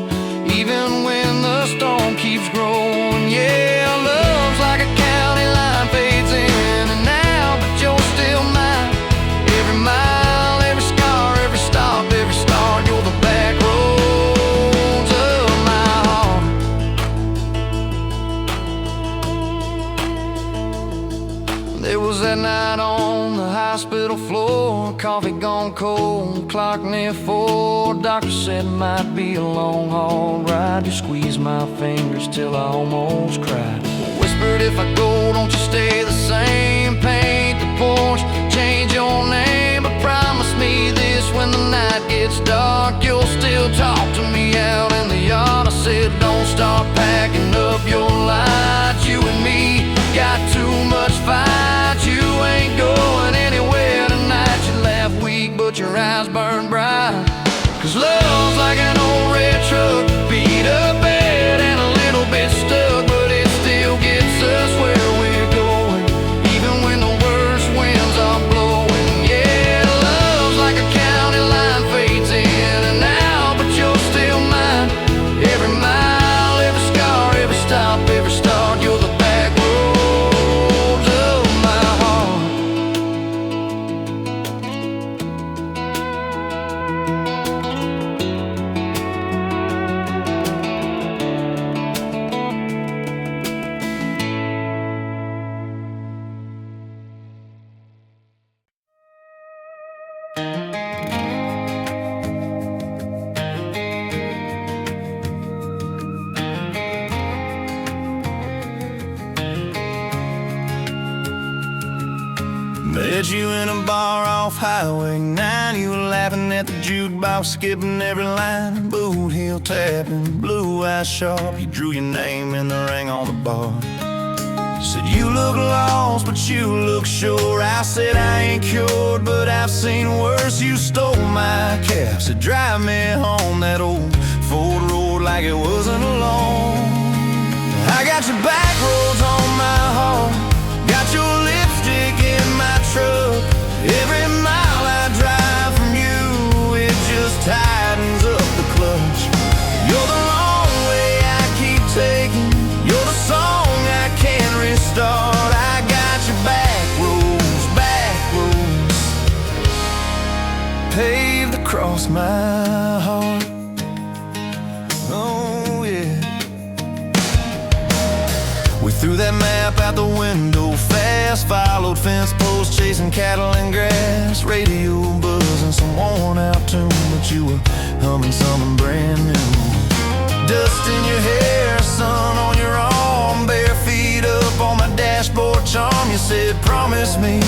even when the storm keeps growing. Yeah, love's like a county line, fades in and out, but you're still mine. Every mile, every scar, every stop, every start, you're the back roads of my heart. There was that night on the hospital floor, coffee gone cold, clock near 4. Doctor said it might be a long haul ride. You squeezed my fingers till I almost cried. Whispered, if I go, don't you stay the same. Paint the porch, change your name, but promise me this, when the night gets dark, you'll still talk to me out in the yard. I said, don't start packing up your lights. You and me got too much fight. You ain't going anywhere tonight. You laugh weak, but your eyes burn bright. 'Cause love's like an old red truck, beat up bed and a little bit stuck, but it still gets us where we're going, even when the worst winds are blowing. Yeah, love's like a county line, fades in and out, but you're still mine. Every mile, every scar, every stop, every start, you're the back road Met you in a bar off Highway 9. You were laughing at the jukebox, skipping every line. Boot heel tapping, blue eyes sharp. You drew your name in the ring on the bar. You said you look lost, but you look sure. I said I ain't cured, but I've seen worse. You stole my cab, said drive me home. That old Ford road like it wasn't alone. I got your back roads on my heart, got your lipstick in my truck. Every mile I drive from you, it just tightens up the clutch. You're the long way I keep taking, you're the song I can't restart. I got your back roads paved across my heart. Oh yeah. We threw that map out the window fast, followed fence posts, chasing cattle and grass. Radio buzzing some worn out tune, but you were humming something brand new. Dust in your hair, sun on your arm, bare feet up on my dashboard charm. You said promise me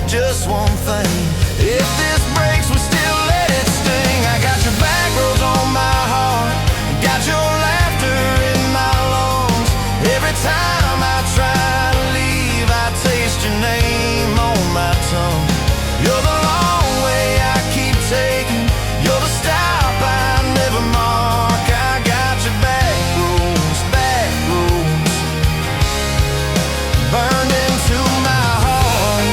just one thing, if this breaks we still let it sting. I got your back roads on my heart, got your laughter in my lungs. Every time I try to leave, I taste your name on my tongue. You're the long way I keep taking, you're the stop I never mark. I got your back roads burned into my heart.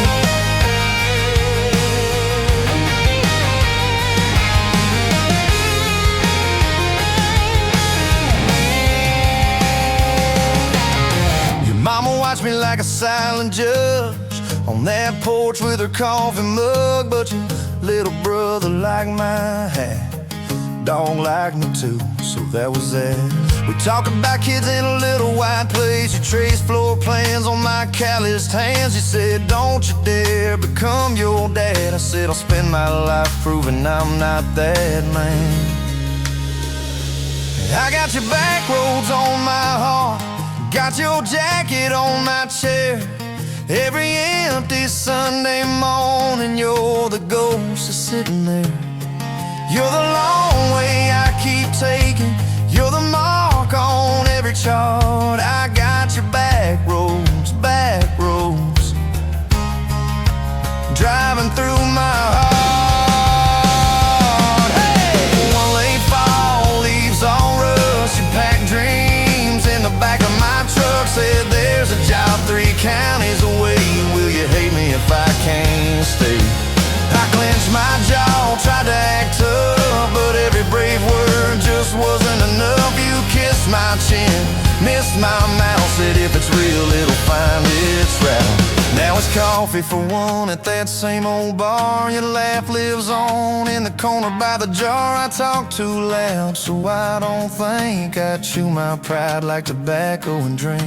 Your mama watched me like a silent judge on that porch with her coffee mug, but your little brother liked my hat, dog liked me too, so that was that. We talk about kids in a little white place. You traced floor plans on my calloused hands. You said don't you dare become your dad. I said I'll spend my life proving I'm not that man. I got your back roads on my heart, got your jacket on my chair. Every empty Sunday morning, you're the ghost that's sitting there. You're the long way I keep taking, you're the mark on every chart. I got your back roads driving through my heart. Hey! One late fall, leaves on rust. You packed dreams in the back of my truck. Said there's a job 3 counties away. Will you hate me if I can't stay? I clenched my jaw, tried to act tough, but every brave word just wasn't enough. You kissed my chin, missed my mouth, said if it's real it'll find its route. Now it's coffee for one at that same old bar. Your laugh lives on in the corner by the jar. I talk too loud, so I don't think I chew my pride like tobacco and drink.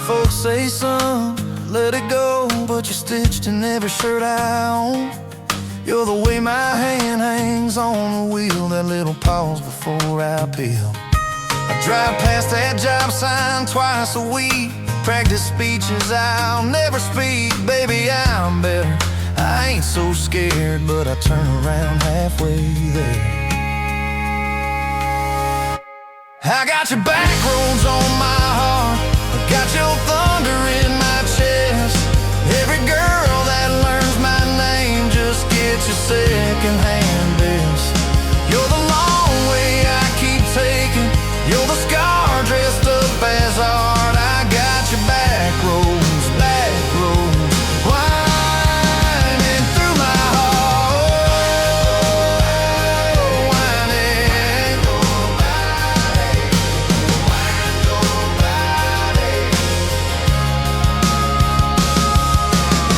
Folks say, son, let it go, but you're stitched in every shirt I own. You're the way my hand hangs on the wheel, that little pause before I peel. I drive past that job sign twice a week, practice speeches I'll never speak. Baby, I'm better, I ain't so scared, but I turn around halfway there. I got your back roads on my heart, got your thunder in my chest. Every girl that learns my name just gets your second-hand best. You're the long way I keep taking, you're the scar dressed up as art. I got your back roads winding through my heart. Winding.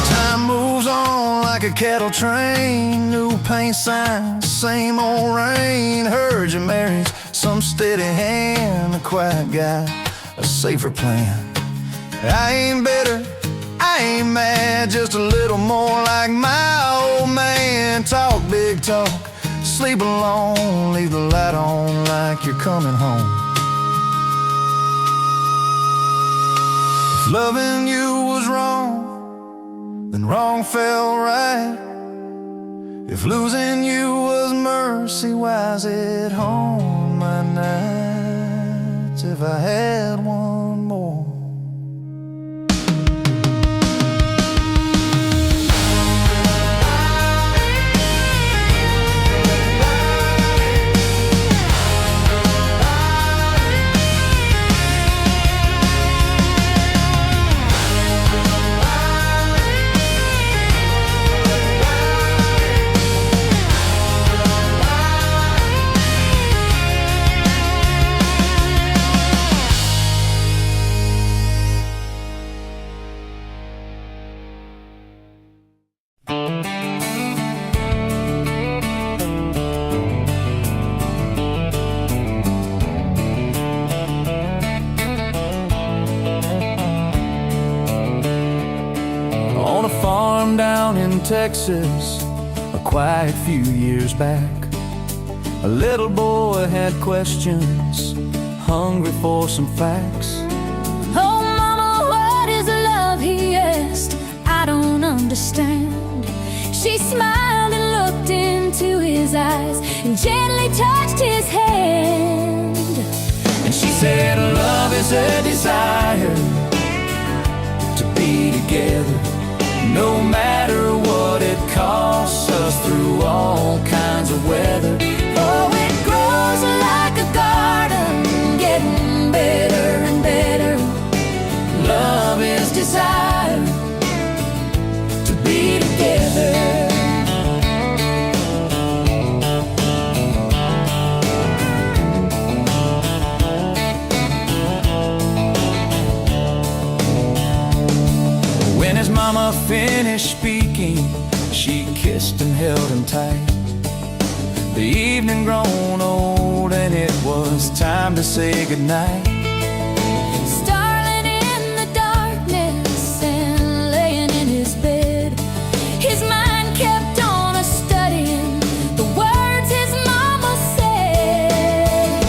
Time moves on like a cattle train, new paint signs, same old rain. Heard you married some steady hand, a quiet guy, a safer plan. I ain't bitter, I ain't mad, just a little more like my old man. Talk big talk, sleep alone, leave the light on like you're coming home. Loving you was wrong, then wrong felt right. If losing you was mercy, why's it haunt my nights? If I had one more. On a farm down in Texas, a quiet few years back, a little boy had questions, hungry for some facts. Oh, Mama, what is love? He asked. I don't understand. She smiled and looked into his eyes and gently touched his hand. And she said, love is a desire to be together, no matter what it costs us, through all kinds of weather. Oh, it grows like a garden, getting better and better. Love is desire to be together. When his mama finished speaking, she kissed and held him tight. The evening grown old and it was time to say goodnight. Starling in the darkness and laying in his bed, his mind kept on a-studying the words his mama said.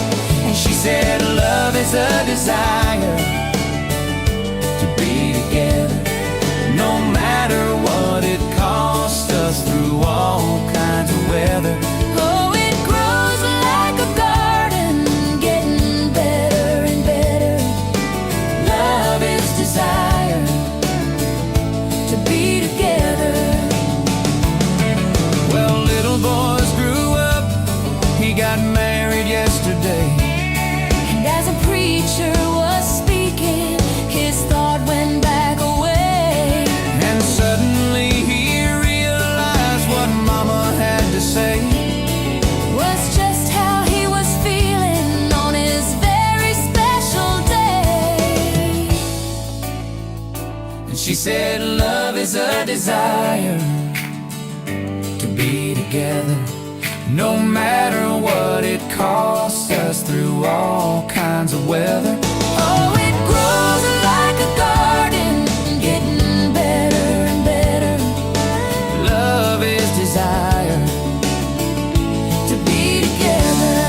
And she said, love is a desire to be together, no matter what it costs us, through all kinds of weather. Oh, it grows like a garden, getting better and better. Love is desire To be together. Well, little boys grew up, he got married yesterday. And as a preacher was speaking, his thought went back away. And suddenly he realized what mama had to say. Was just how he was feeling on his very special day. And she said, love is a desire to be together, no matter what it costs us, through all kinds of weather. Oh, it grows like a garden, getting better and better. Love is desire To be together.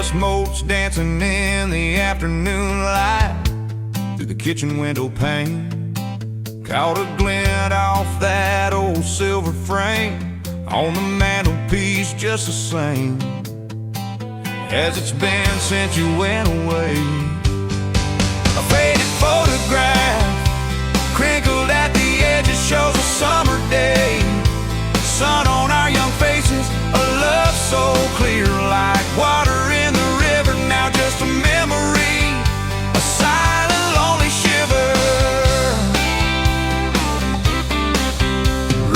smokes dancing in the afternoon light through the kitchen window pane. Caught a glint off that old silver frame on the mantelpiece, just the same as it's been since you went away. A faded photograph crinkled at the edges shows a summer day. Sun on our young faces, a love so clear like water in the river. Now just a memory, a silent lonely shiver.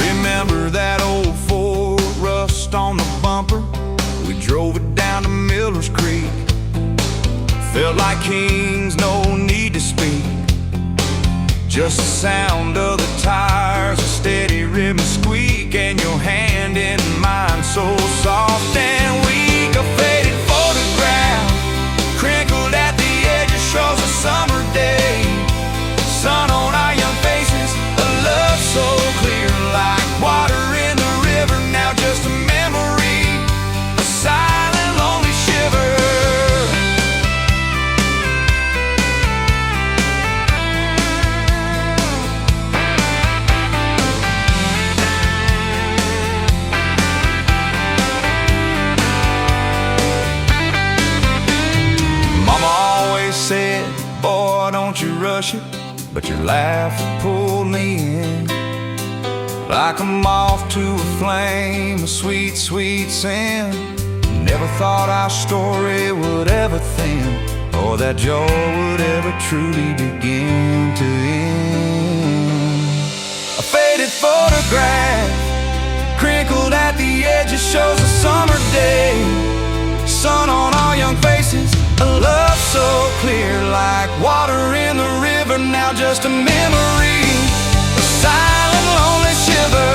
Remember that old Ford, rust on the bumper? We drove it down to Miller's Creek. Felt like kings, no need to speak. Just the sound of the tires, a steady rhythm squeak, and your hand in mine so soft and weak. A faded photograph crinkled at the edges shows a summer day. Sun on our young faces, a love so clear like water in the river. Now just a memory, a silent lonely shiver. Said, boy, don't you rush it, but your laugh pulled me in like a moth to a flame, a sweet, sweet sin. Never thought our story would ever thin, or that joy would ever truly begin to end. A faded photograph crinkled at the edges shows a summer day. Sun on our young faces, a love so clear like water in the river. Now just a memory, a silent lonely shiver.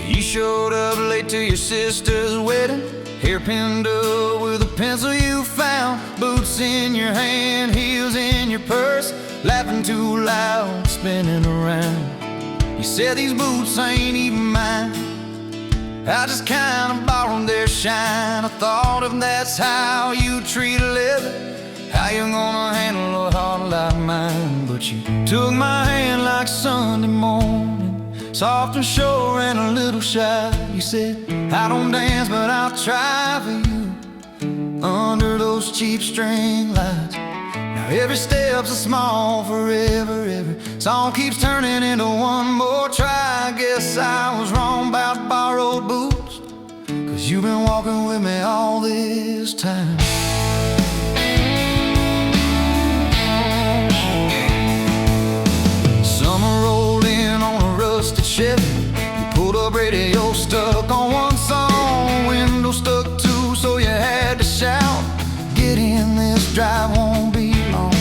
You showed up late to your sister's wedding, hair pinned up with a pencil you found, boots in your hand, heels in your purse, laughing too loud, spinning around. You said these boots ain't even mine, I just kinda borrowed their shine. I thought if that's how you treat a living, how you gonna handle a heart like mine? But you took my hand like Sunday morning, soft and sure and a little shy. You said, I don't dance, but I'll try for you under those cheap string lights. Now every step's a small forever, every song keeps turning into one more try. I guess I was wrong about borrowed boots, 'cause you've been walking with me all this time. Summer rolled in on a rusted Chevy. You pulled up, radio stuck on one song, window stuck too, so you had to shout, get in, this drive won't be long.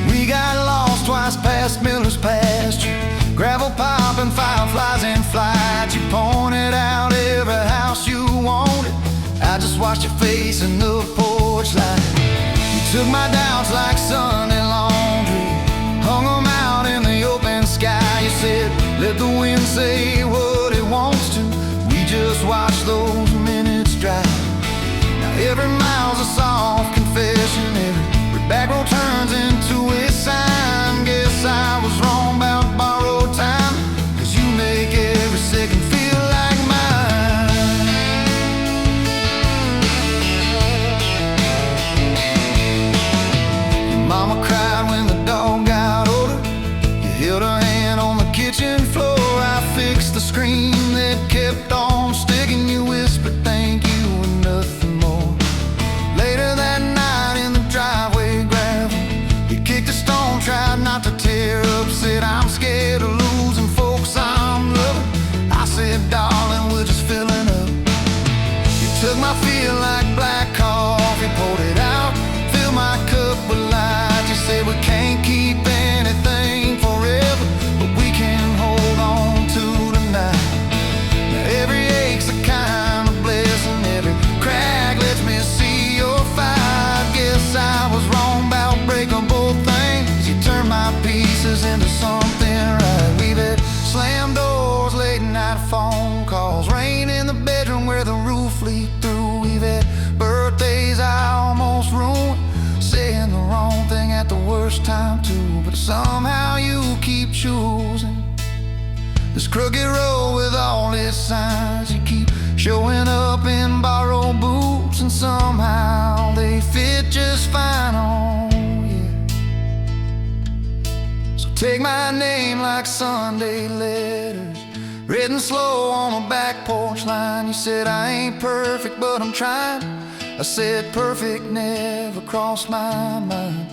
We got lost twice past Miller's pasture, gravel popping, fireflies in flight. You pointed out every house you wanted, I just watched your face in the porch light. You took my doubts like Sunday laundry, hung them out in the open sky. You said, let the wind say what it wants to, we just watch those minutes drive. Now every mile's a soft confession, every back road turns into a sign. Guess I was wrong about borrowed time, 'cause you make every second feel like mine. Your mama cried when the dog got older, said, I'm scared of losing folks I'm loving. I said, darling, we're just filling up. You took my feel like black coffee, poured it out, filled my cup with light. You said we can't keep anything forever, but we can hold on to tonight. Now every ache's a kind of blessing, every crack lets me see your fight. Guess I was wrong about breaking both things. You turned my pieces into something right. We've had slam doors, late night phone calls, rain in the bedroom where the roof leaked through. We've had birthdays I almost ruined, saying the wrong thing at the worst time too. But somehow you keep choosing this crooked road with all its signs. You keep showing up in borrowed boots, and somehow they fit just fine on you. So take my name like Sunday letters, written slow on a back porch line. You said I ain't perfect, but I'm trying. I said perfect never crossed my mind.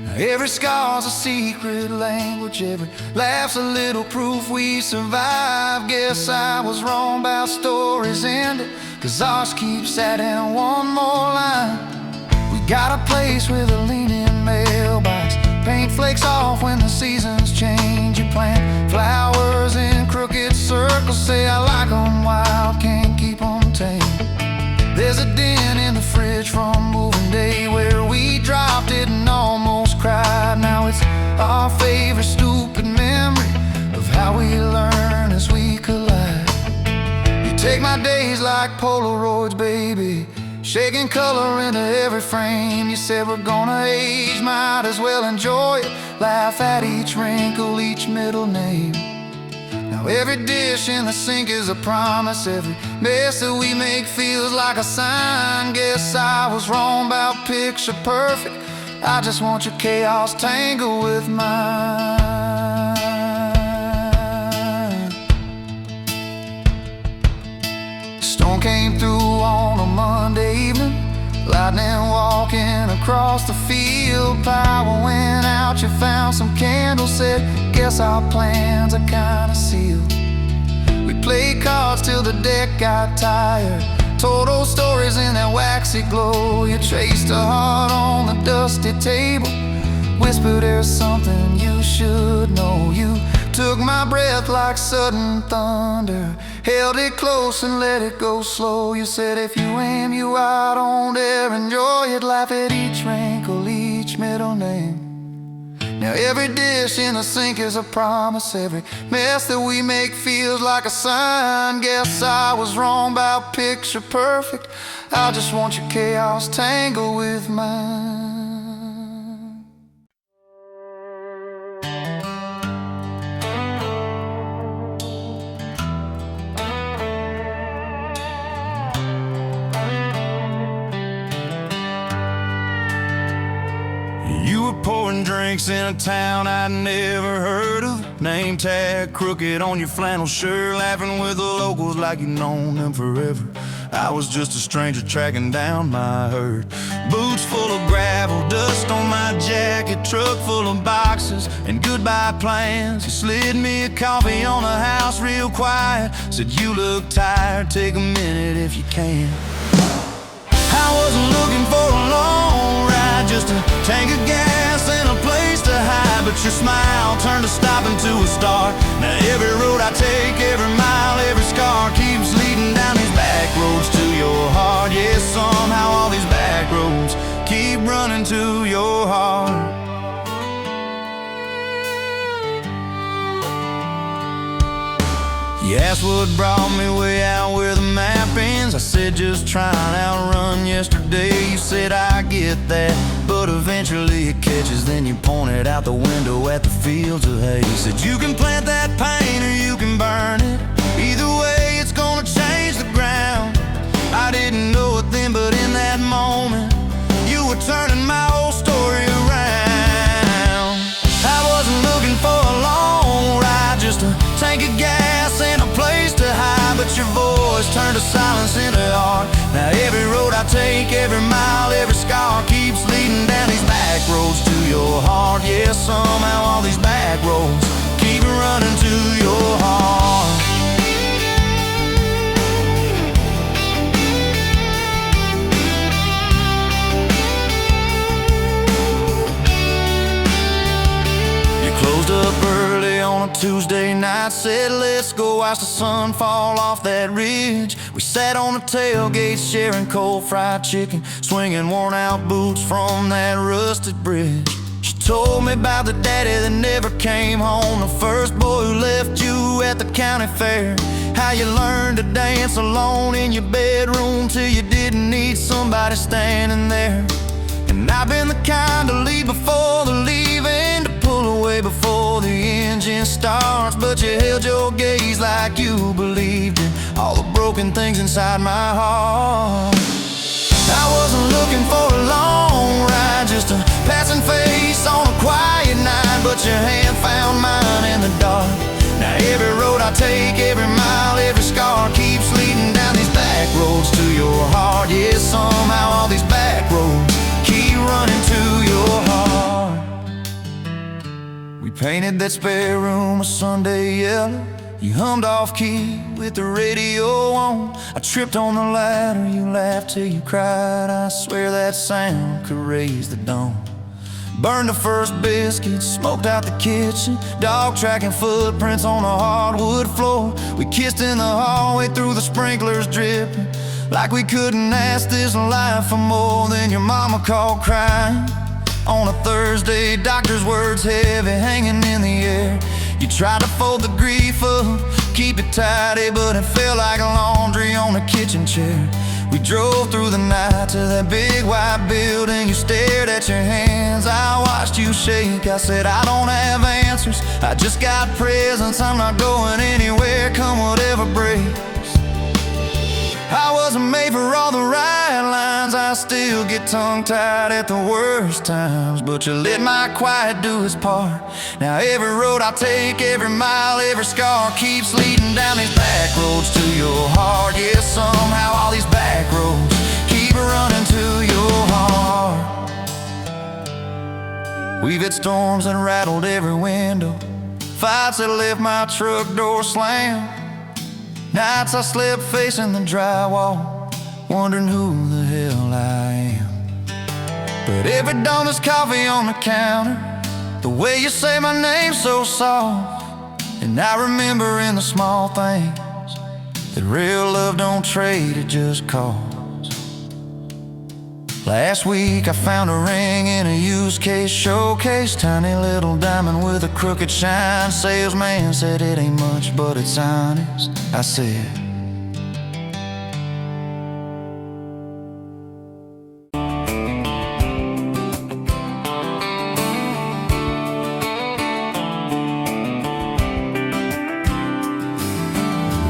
Now every scar's a secret language, every laugh's a little proof we survive. Guess I was wrong about stories ending, 'cause ours keeps adding one more line. We got a place with a leaning mailbox, paint flakes off when the seasons change. You plant flowers in crooked circles, say I like 'em wild, can't keep 'em tame. There's a dent in the fridge from moving day where we dropped it and almost cried. Now it's our favorite stupid memory of how we learn as we collide. You take my days like Polaroids, baby, shaking color into every frame. You said we're gonna age, might as well enjoy it, laugh at each wrinkle, each middle name. Now every dish in the sink is a promise, every mess that we make feels like a sign. Guess I was wrong about picture perfect, I just want your chaos tangled with mine. Storm came through on a Monday evening, lightning walking across the field. Power went out, you found some candles, said guess our plans are kinda sealed. We played cards till the deck got tired, told old stories in that waxy glow. You traced a heart on the dusty table, whispered there's something you should know. You took my breath like sudden thunder, held it close and let it go slow. You said if you aim you out, don't dare enjoy it, laugh at each wrinkle, each middle name. Now every dish in the sink is a promise, every mess that we make feels like a sign. Guess I was wrong about picture perfect, I just want your chaos tangled with mine. You were pouring drinks in a town I'd never heard of, name tag crooked on your flannel shirt, laughing with the locals like you'd known them forever. I was just a stranger tracking down my herd. Boots full of gravel, dust on my jacket, truck full of boxes and goodbye plans. You slid me a coffee on the house real quiet, said you look tired, take a minute if you can. I wasn't looking for a long ride, just a tank of gas and a place to hide. But your smile turned a stop into a start. Now every road I take, every mile, every scar keeps leading down these back roads to your heart. Yeah, somehow all these back roads keep running to your heart. You asked what brought me way out where the map ends. I said just trying to outrun yesterday. You said I get that, but eventually it catches. Then you pointed out the window at the fields of hay. You said you can plant that pain or you can burn it, either way it's gonna change the ground. I didn't know it then, but in that moment you were turning my whole story around. I wasn't looking for a long ride, just a tank of gas and a place to hide. But your voice turned a silence into art. Now every road I take, every mile, every scar keeps leading down these back roads to your heart. Yeah, somehow all these back roads Tuesday night, said let's go watch the sun fall off that ridge. We sat on the tailgate sharing cold fried chicken, swinging worn out boots from that rusted bridge. She told me about the daddy that never came home, the first boy who left you at the county fair. How you learned to dance alone in your bedroom till you didn't need somebody standing there. And I've been the kind to leave before the leaving, to pull away before the engine starts. But you held your gaze like you believed in all the broken things inside my heart. I wasn't looking for a long ride, just a passing face on a quiet night. But your hand found mine in the dark. Now every road I take, every mile, every scar keeps leading down these back roads to your heart. Yeah, somehow all these back roads keep running to your heart. We painted that spare room a Sunday yellow. You hummed off key with the radio on. I tripped on the ladder, you laughed till you cried. I swear that sound could raise the dawn. Burned the first biscuit, smoked out the kitchen, dog tracking footprints on the hardwood floor. We kissed in the hallway through the sprinklers dripping, like we couldn't ask this life for more. Then your mama called crying on a Thursday, doctor's words heavy hanging in the air. You tried to fold the grief up, keep it tidy, but it felt like laundry on a kitchen chair. We drove through the night to that big white building. You stared at your hands, I watched you shake. I said, I don't have answers, I just got presents. I'm not going anywhere, come whatever breaks. I wasn't made for all the right lines, I still get tongue-tied at the worst times. But you let my quiet do its part. Now every road I take, every mile, every scar keeps leading down these back roads to your heart. Yeah, somehow all these back roads keep running to your heart. We've had storms that rattled every window, fights that left my truck door slammed, nights I slept facing the drywall, wondering who the hell I am. But every dawn there's coffee on the counter, the way you say my name so soft. And I remember in the small things that real love don't trade, it just costs. Last week I found a ring in a used case showcase, tiny little diamond with a crooked shine. Salesman said it ain't much but it's honest. I said,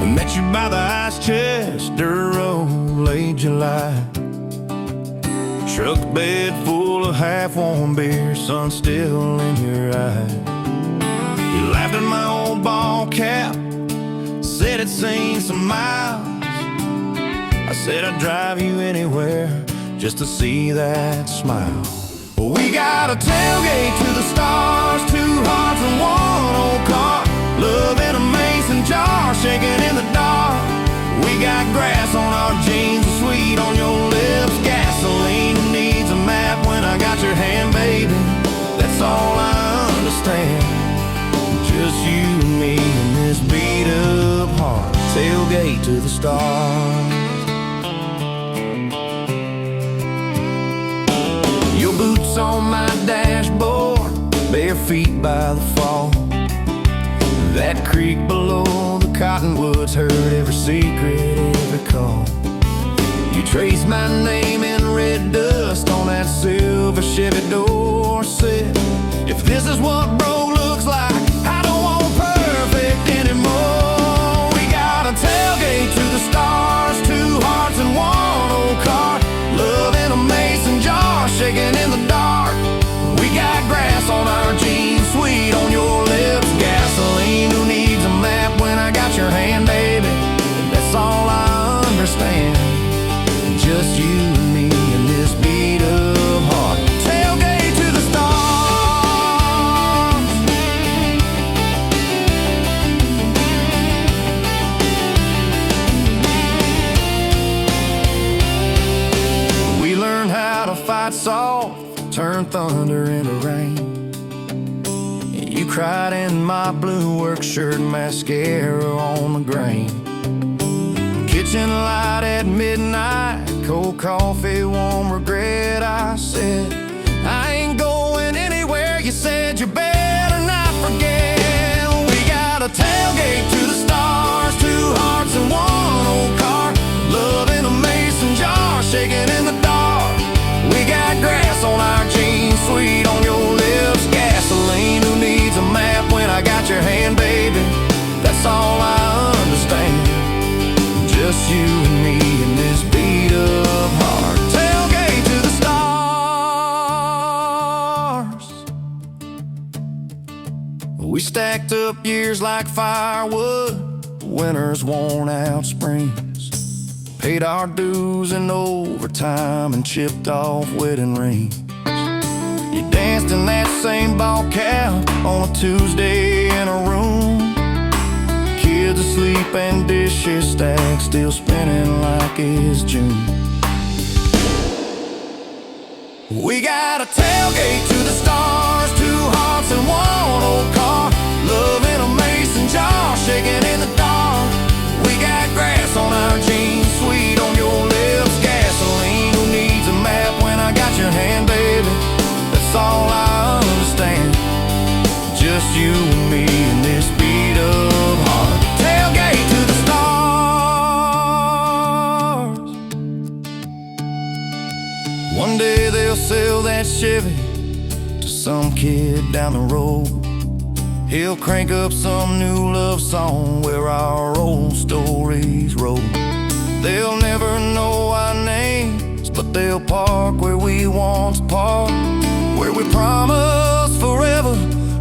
I met you by the ice chest, dirt road, late July. Truck bed full of half-warm beer, sun still in your eyes. You laughed at my old ball cap, said it's seen some miles. I said I'd drive you anywhere just to see that smile. Well, we got a tailgate to the stars, 2 hearts and 1 old car, love in a mason jar, shaking in the dark. We got grass on our jeans, sweet on your lips, gasoline who needs a map when I got your hand, baby. That's all I understand. Just you and me and this beat up heart, tailgate to the stars. Your boots on my dashboard, bare feet by the fall. That creek below the cottonwoods heard every secret, every call. You traced my name in red dust on that silver Chevy Dorset. If this is what broke looks like, I don't want perfect anymore. We got a tailgate to the stars, 2 hearts and 1 old car, love in a mason jar, shaking in the dark. We got grass on our jeans, sweet on your lips, gasoline who needs a map when I got your hand, baby. That's all I understand. Just you and me and this beat up heart, tailgate to the stars. cried in my blue work shirt, mascara on the grain. Kitchen light at midnight, cold coffee, warm regret. I said, I ain't going anywhere. You said you better not forget. We got a tailgate to the stars, 2 hearts and 1 old car. Love in a mason jar, shaking in the dark. We got grass on our jeans, sweet on your lips, gasoline. Who needs a map when I got your hand, baby? That's all I understand. Just you and me in this beat up heart. Tailgate to the stars. We stacked up years like firewood, winters worn out springs. Paid our dues in overtime and chipped off wedding rings. You danced in that same ball cap on a Tuesday in a room. Kids asleep and dishes stacked, still spinning like it's June. We got a tailgate to the stars, 2 hearts and 1 old car. Love in a mason jar, shaking in the dark. We got grass on our jeans, sweet on your lips, gasoline. Who needs a map when I got your hand, baby? That's all I understand. Just you and me in this beat up heart. Tailgate to the stars. One day they'll sell that Chevy to some kid down the road. He'll crank up some new love song where our old stories roll. They'll never know our names, but they'll park where we once parked, where we promised forever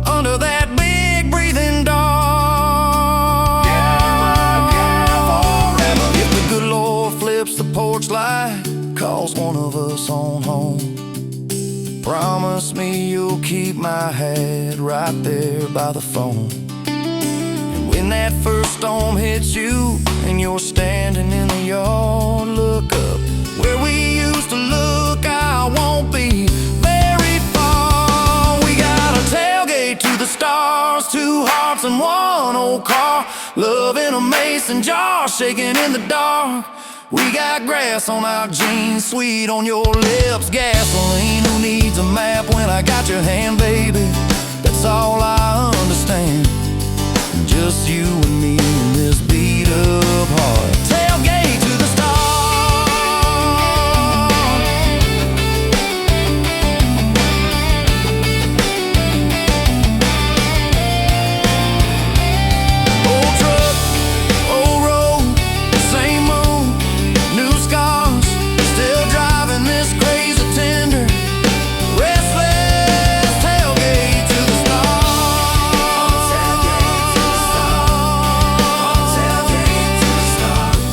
under that big breathing dog. Yeah, forever. If the good Lord flips the porch light, calls one of us on home, promise me you'll keep my hat right there by the phone. And when that first storm hits you and you're standing in the yard, look up where we used to look. I won't be very far. We got a tailgate to the stars, 2 hearts and 1 old car. Love in a mason jar, shaking in the dark. We got grass on our jeans, sweet on your lips, gasoline. Who needs a map when I got your hand, baby? That's all I understand. Just you and me in this beat up heart. Tailgate to the stars. Old truck, old road, same moon, new scars, still driving this crazy tender, restless. Tailgate to the stars. Tailgate to the stars. Tailgate to the stars.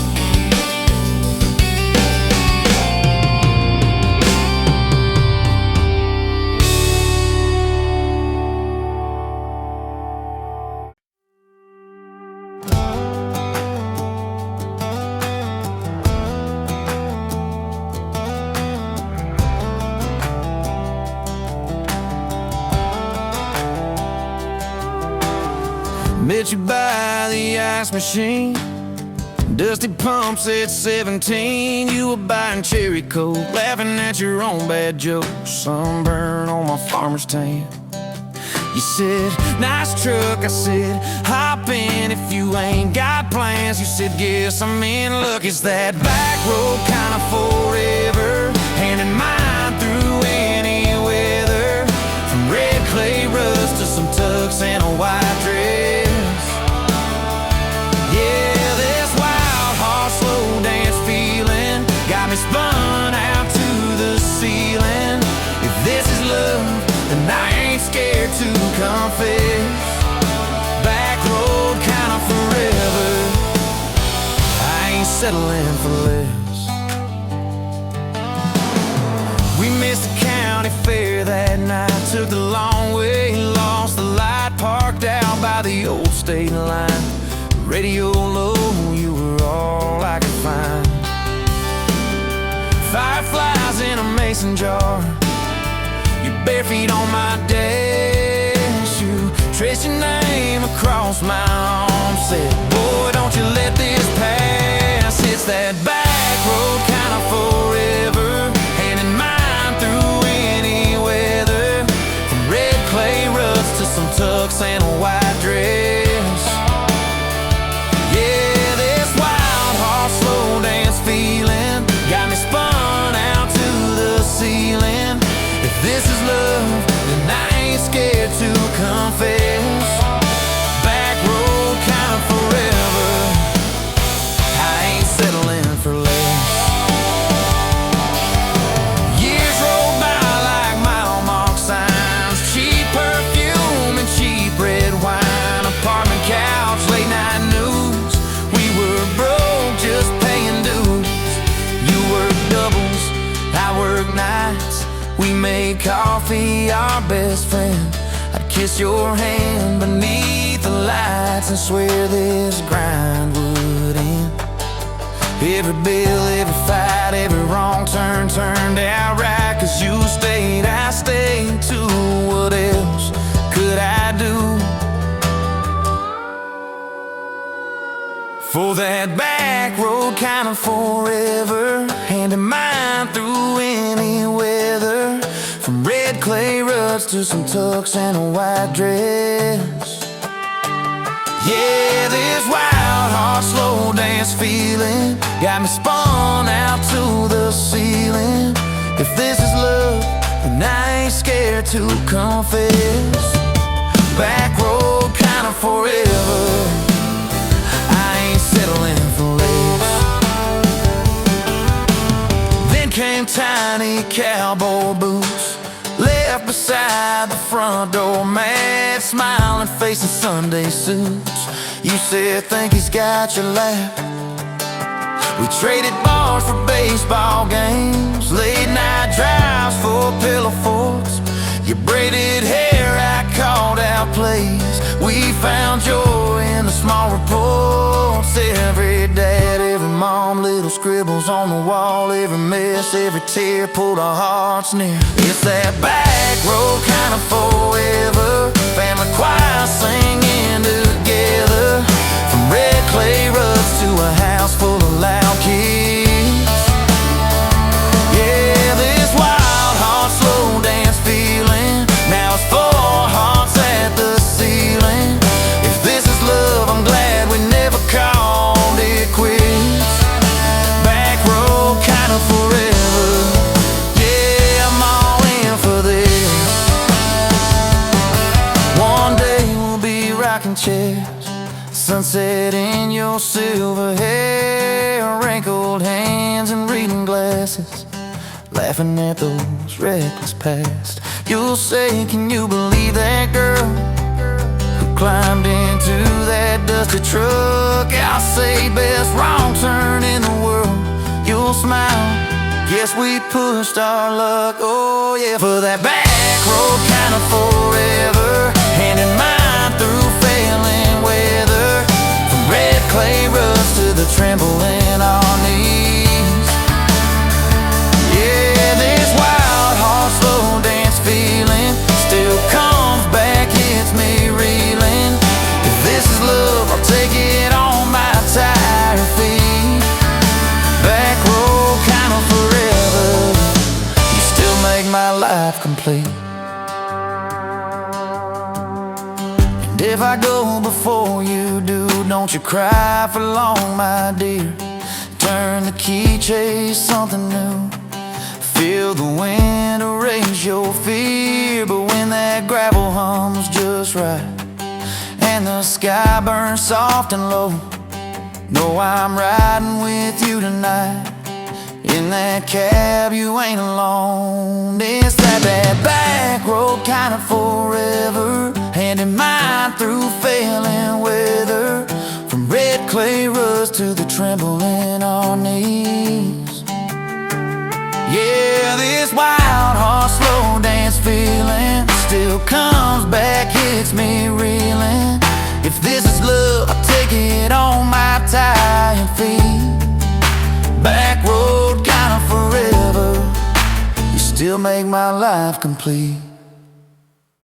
Met you by the ice machine, dusty pumps at 17. You were buying cherry coke, laughing at your own bad jokes. Sunburn on my farmer's tan. You said, nice truck. I said, hop in if you ain't got plans. You said, guess I'm in luck. It's that back road kind of forever, handing mine through any weather. From red clay rust to some tux and a white dress. Yeah, this wild horse slow dance feeling got me spun out to the ceiling. If this is love, then I ain't scared to confess. Back road kind of forever, I ain't settling for less. We missed the county fair that night, took the long way, lost the light, parked out by the old state line. Radio low, you were all I could find. Fireflies in a mason jar, your bare feet on my dash. You Trace your name across my arm. Said, boy, don't you let this pass. It's that back road kind of forever, hand in mine through any weather. From red clay ruts to some tux and a white dress. Yeah, this wild horse slow dance feeling got me spun out to the ceiling. If this is love, then I ain't scared to confess. Back road kind of forever, I ain't settling for less. Years roll by like mile mark signs, cheap perfume and cheap red wine, apartment couch, late night news. We were broke, just paying dues. You work doubles, I work nights. We made coffee our best friend. I'd kiss your hand beneath the lights and swear this grind would end. Every bill, every fight, every wrong turn turned out right. Cause you stayed, I stayed too. What else could I do? For that back road kind of forever, hand in mine through any weather. From red clay ruts to some tux and a white dress. Yeah, this wild heart slow dance feeling got me spun out to the ceiling. If this is love, then I ain't scared to confess. Back road kind of forever, I ain't settling for less. Then came tiny cowboy boots, left beside the front door, mad smiling face in Sunday suits. You said, think he's got your lap. We traded bars for baseball games, late night drives for pillow forts. Your braided hair I called out plays. We found joy in the small reports. Every dad, every mom, little scribbles on the wall. Every mess, every tear pulled our hearts near. It's that back road kind of forever, family choir singing together. From red clay ruts to a house full of loud kids. Yeah, this wild heart slow dance feeling, now it's 4 hearts at the ceiling. If this is love, I'm glad we never called it quits. Back road kind of forever, yeah, I'm all in for this. One day we'll be rocking chairs, sunset in your silver hair, wrinkled hands and reading glasses, laughing at those reckless past. You'll say, can you believe that girl who climbed into that dusty truck? I'll say, best wrong turn in the world. You'll smile, guess we pushed our luck. Oh yeah, for that back road kind of forever, hand in mine through failing weather. From red clay ruts to the tremble in our knees. Yeah, this wild heart slow dance feeling still comes back, hits me reeling. If this is love, I'll take it on my tired feet. Back road kind of forever, you still make my life complete. And if I go before you do, don't you cry for long, my dear. Turn the key, chase something new. Feel the wind erase your fear. But when that gravel hums just right and the sky burns soft and low, know I'm riding with you tonight. In that cab you ain't alone. It's that back road kind of forever, hand in mine through failing weather. From red clay ruts to the tremble in our knees. Yeah, this wild heart slow dance feeling still comes back, hits me reeling. If this is love, I'll take it on my tired feet. Back road kind of forever, you still make my life complete.